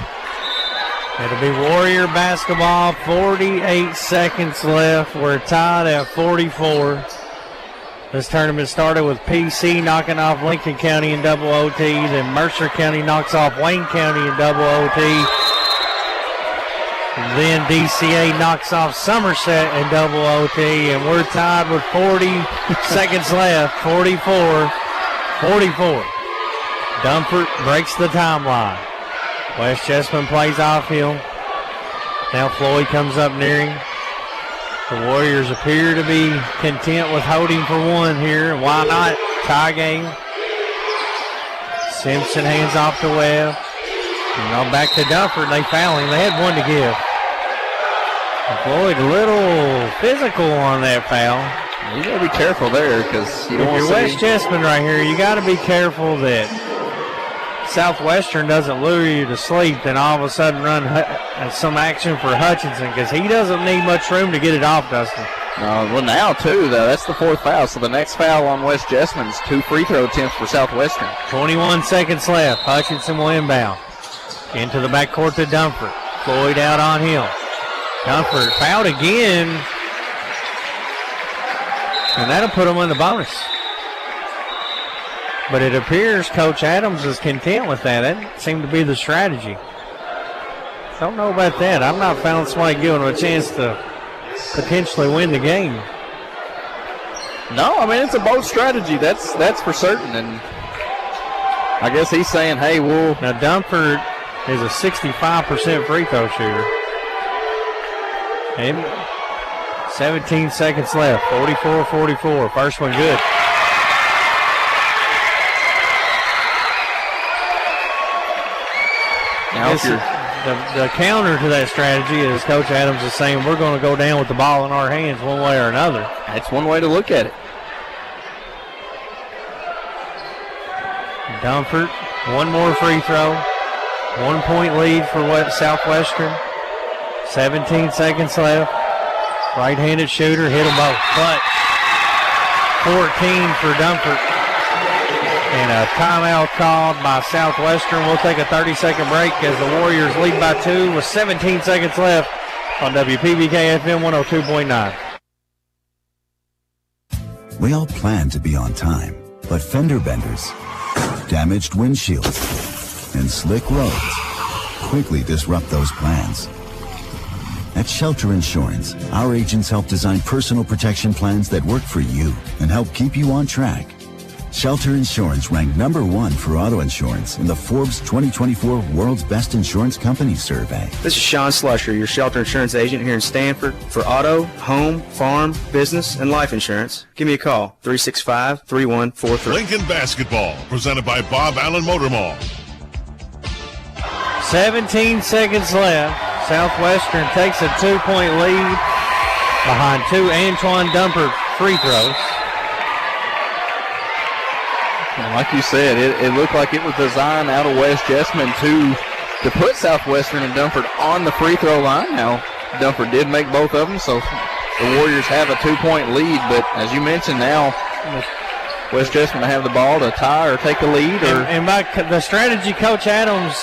It'll be Warrior basketball, 48 seconds left. We're tied at 44. This tournament started with PC knocking off Lincoln County in double OT. Then Mercer County knocks off Wayne County in double OT. Then DCA knocks off Somerset in double OT. And we're tied with 40 seconds left. 44. Dunford breaks the timeline. West Jessamine plays off him. Now Floyd comes up near him. The Warriors appear to be content with holding for 1 here. Why not? Tie game. Simpson hands off to Webb. And back to Dunford. They foul him. They had 1 to give. And Floyd a little physical on that foul. You got to be careful there because you don't want to see. West Jessamine right here, you got to be careful that Southwestern doesn't lure you to sleep, then all of a sudden run some action for Hutchinson because he doesn't need much room to get it off, Dustin. Well, now, too, though. That's the 4th foul. So the next foul on West Jessamine is 2 free throw attempts for Southwestern. 21 seconds left. Hutchinson will inbound. Into the backcourt to Dunford. Floyd out on him. Dunford fouled again. And that'll put him in the bonus. But it appears Coach Adams is content with that. That seemed to be the strategy. Don't know about that. I'm not finding somebody giving him a chance to potentially win the game. No, I mean, it's a bold strategy. That's for certain. And I guess he's saying, hey, we'll... Now, Dunford is a 65% free throw shooter. And 17 seconds left. 44-44. First one good. Now the counter to that strategy is Coach Adams is saying we're going to go down with the ball in our hands one way or another. That's one way to look at it. Dunford, 1 more free throw. 1 point lead for Southwestern. 17 seconds left. Right-handed shooter, hit them both. Clutch. 14 for Dunford. And a timeout called by Southwestern. We'll take a 30-second break as the Warriors lead by 2 with 17 seconds left on WPBK FM 102.9. We all plan to be on time, but fender benders, damaged windshields, and slick roads quickly disrupt those plans. At Shelter Insurance, our agents help design personal protection plans that work for you and help keep you on track. Shelter Insurance ranked #1 for auto insurance in the Forbes 2024 World's Best Insurance Companies survey. This is Sean Slusher, your Shelter Insurance agent here in Stanford for auto, home, farm, business, and life insurance. Give me a call, 365-3143. Lincoln Basketball, presented by Bob Allen Motor Mall. 17 seconds left. Southwestern takes a 2-point lead behind 2 Antoine Dunford free throws. And like you said, it looked like it was designed out of West Jessamine to put Southwestern and Dunford on the free throw line. Now, Dunford did make both of them, so the Warriors have a 2-point lead. But as you mentioned, now West Jessamine have the ball to tie or take the lead. And by the strategy Coach Adams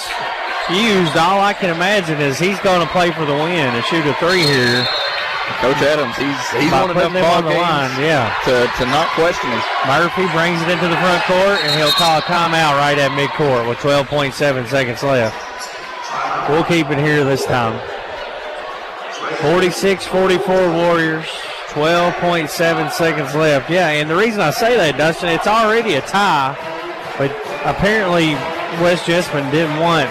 used, all I can imagine is he's going to play for the win and shoot a 3 here. Coach Adams, he's won enough ball games to not question him. Murphy brings it into the front court, and he'll call a timeout right at midcourt with 12.7 seconds left. We'll keep it here this time. 46-44 Warriors, 12.7 seconds left. Yeah, and the reason I say that, Dustin, it's already a tie, but apparently West Jessamine didn't want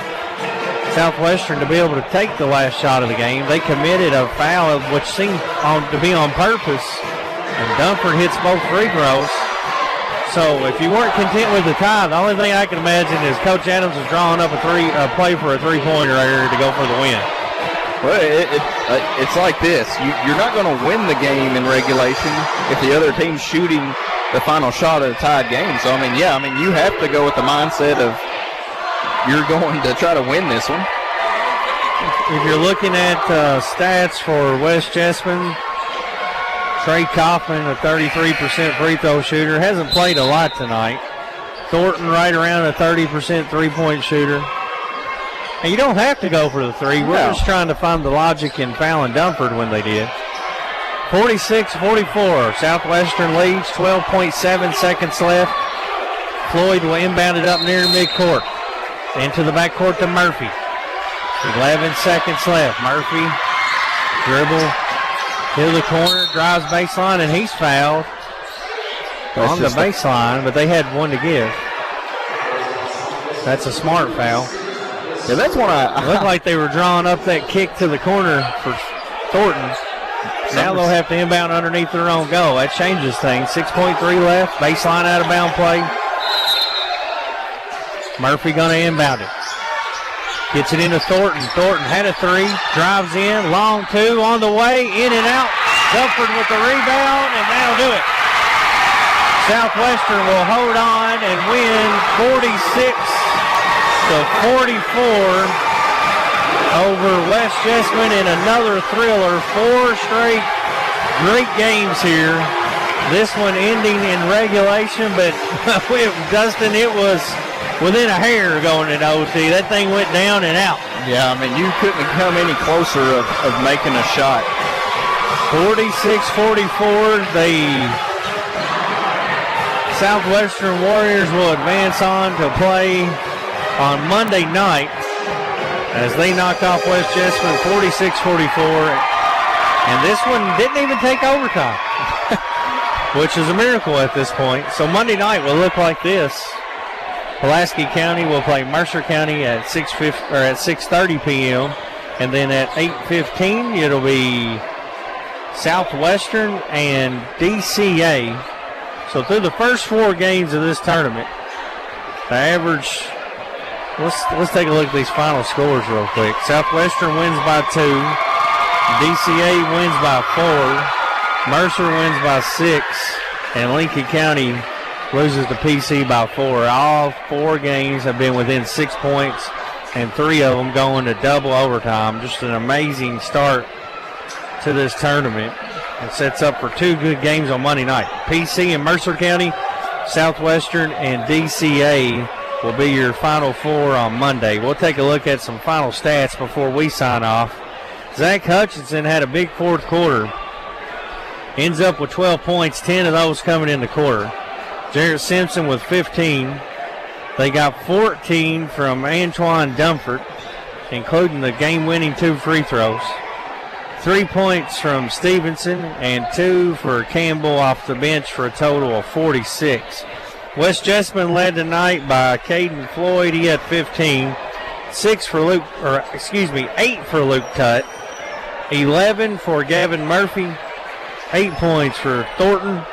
Southwestern to be able to take the last shot of the game. They committed a foul, which seemed to be on purpose, and Dunford hits both free throws. So if you weren't content with the tie, the only thing I can imagine is Coach Adams is drawing up a play for a 3-pointer right here to go for the win. Well, it's like this. You're not going to win the game in regulation if the other team's shooting the final shot of a tied game. So, you have to go with the mindset of you're going to try to win this one. If you're looking at stats for West Jessamine, Trey Kaufman, a 33% free throw shooter, hasn't played a lot tonight. Thornton right around a 30% three-point shooter. And you don't have to go for the three. We're just trying to find the logic in fouling Dunford when they did. 46-44. Southwestern leads, 12.7 seconds left. Floyd will inbound it up near midcourt. Into the backcourt to Murphy. 11 seconds left. Murphy dribble to the corner, drives baseline, and he's fouled on the baseline, but they had one to give. That's a smart foul. Yeah, that's one It looked like they were drawing up that kick to the corner for Thornton. Now they'll have to inbound underneath their own goal. That changes things. 6.3 left. Baseline out of bound play. Murphy going to inbound it. Gets it into Thornton. Thornton had a three. Drives in. Long two on the way. In and out. Dunford with the rebound, and that'll do it. Southwestern will hold on and win 46-44 over West Jessamine in another thriller. 4 straight great games here. This one ending in regulation, but Dustin, it was within a hair going into OT. That thing went down and out. Yeah, you couldn't come any closer of making a shot. 46-44. The Southwestern Warriors will advance on to play on Monday night as they knock off West Jessamine 46-44. And this one didn't even take overtime, which is a miracle at this point. So Monday night will look like this. Pulaski County will play Mercer County at 6:30 p.m. And then at 8:15 it'll be Southwestern and DCA. So through the first 4 games of this tournament, the average. Let's take a look at these final scores real quick. Southwestern wins by 2. DCA wins by 4. Mercer wins by 6. And Lincoln County loses to PC by 4. All 4 games have been within 6 points, and 3 of them going to double overtime. Just an amazing start to this tournament. It sets up for 2 good games on Monday night. PC and Mercer County, Southwestern and DCA will be your final 4 on Monday. We'll take a look at some final stats before we sign off. Zach Hutchinson had a big fourth quarter. Ends up with 12 points, 10 of those coming in the quarter. Jarrett Simpson with 15. They got 14 from Antoine Dunford, including the game-winning 2 free throws. 3 points from Stevenson and 2 for Campbell off the bench for a total of 46. West Jessamine led tonight by Caden Floyd. He had 15. 8 for Luke Tutt. 11 for Gavin Murphy. 8 points for Thornton.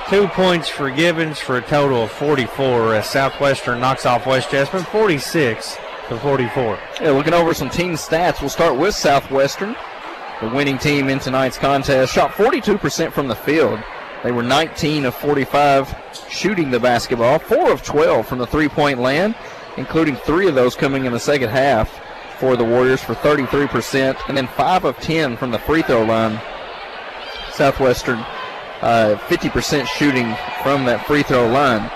2 points for Gibbons for a total of 44 as Southwestern knocks off West Jessamine 46-44. Yeah, looking over some team stats, we'll start with Southwestern. The winning team in tonight's contest shot 42% from the field. They were 19 of 45 shooting the basketball, 4 of 12 from the three-point land, including 3 of those coming in the second half for the Warriors for 33%, and then 5 of 10 from the free throw line. Southwestern 50% shooting from that free throw line.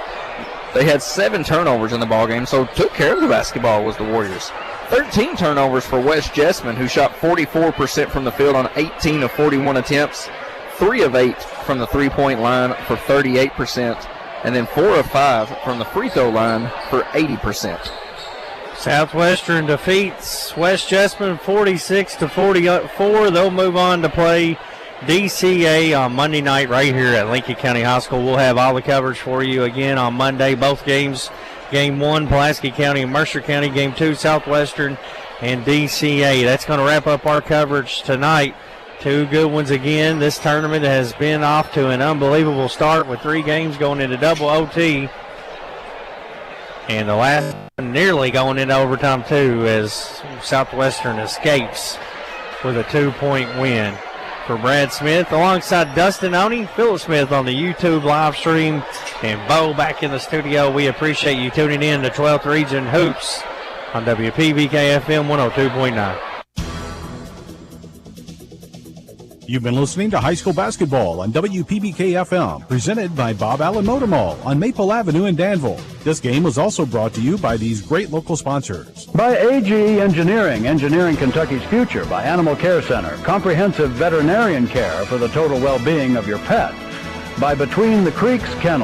They had 7 turnovers in the ballgame, so took care of the basketball was the Warriors. 13 turnovers for West Jessamine, who shot 44% from the field on 18 of 41 attempts, 3 of 8 from the three-point line for 38%, and then 4 of 5 from the free throw line for 80%. Southwestern defeats West Jessamine 46-44. They'll move on to play DCA on Monday night right here at Lincoln County High School. We'll have all the coverage for you again on Monday. Both games, Game 1, Pulaski County and Mercer County. Game 2, Southwestern and DCA. That's going to wrap up our coverage tonight. 2 good ones again. This tournament has been off to an unbelievable start with 3 games going into double OT. And the last one nearly going into overtime too as Southwestern escapes with a 2-point win. For Brad Smith, alongside Dustin Oney, Philip Smith on the YouTube live stream, and Bo back in the studio. We appreciate you tuning in to 12th Region Hoops on WPBK FM 102.9. You've been listening to High School Basketball on WPBK FM, presented by Bob Allen Motor Mall on Maple Avenue in Danville. This game was also brought to you by these great local sponsors. By AG Engineering, engineering Kentucky's future. By Animal Care Center, comprehensive veterinarian care for the total well-being of your pet. By Between the Creeks Kennel.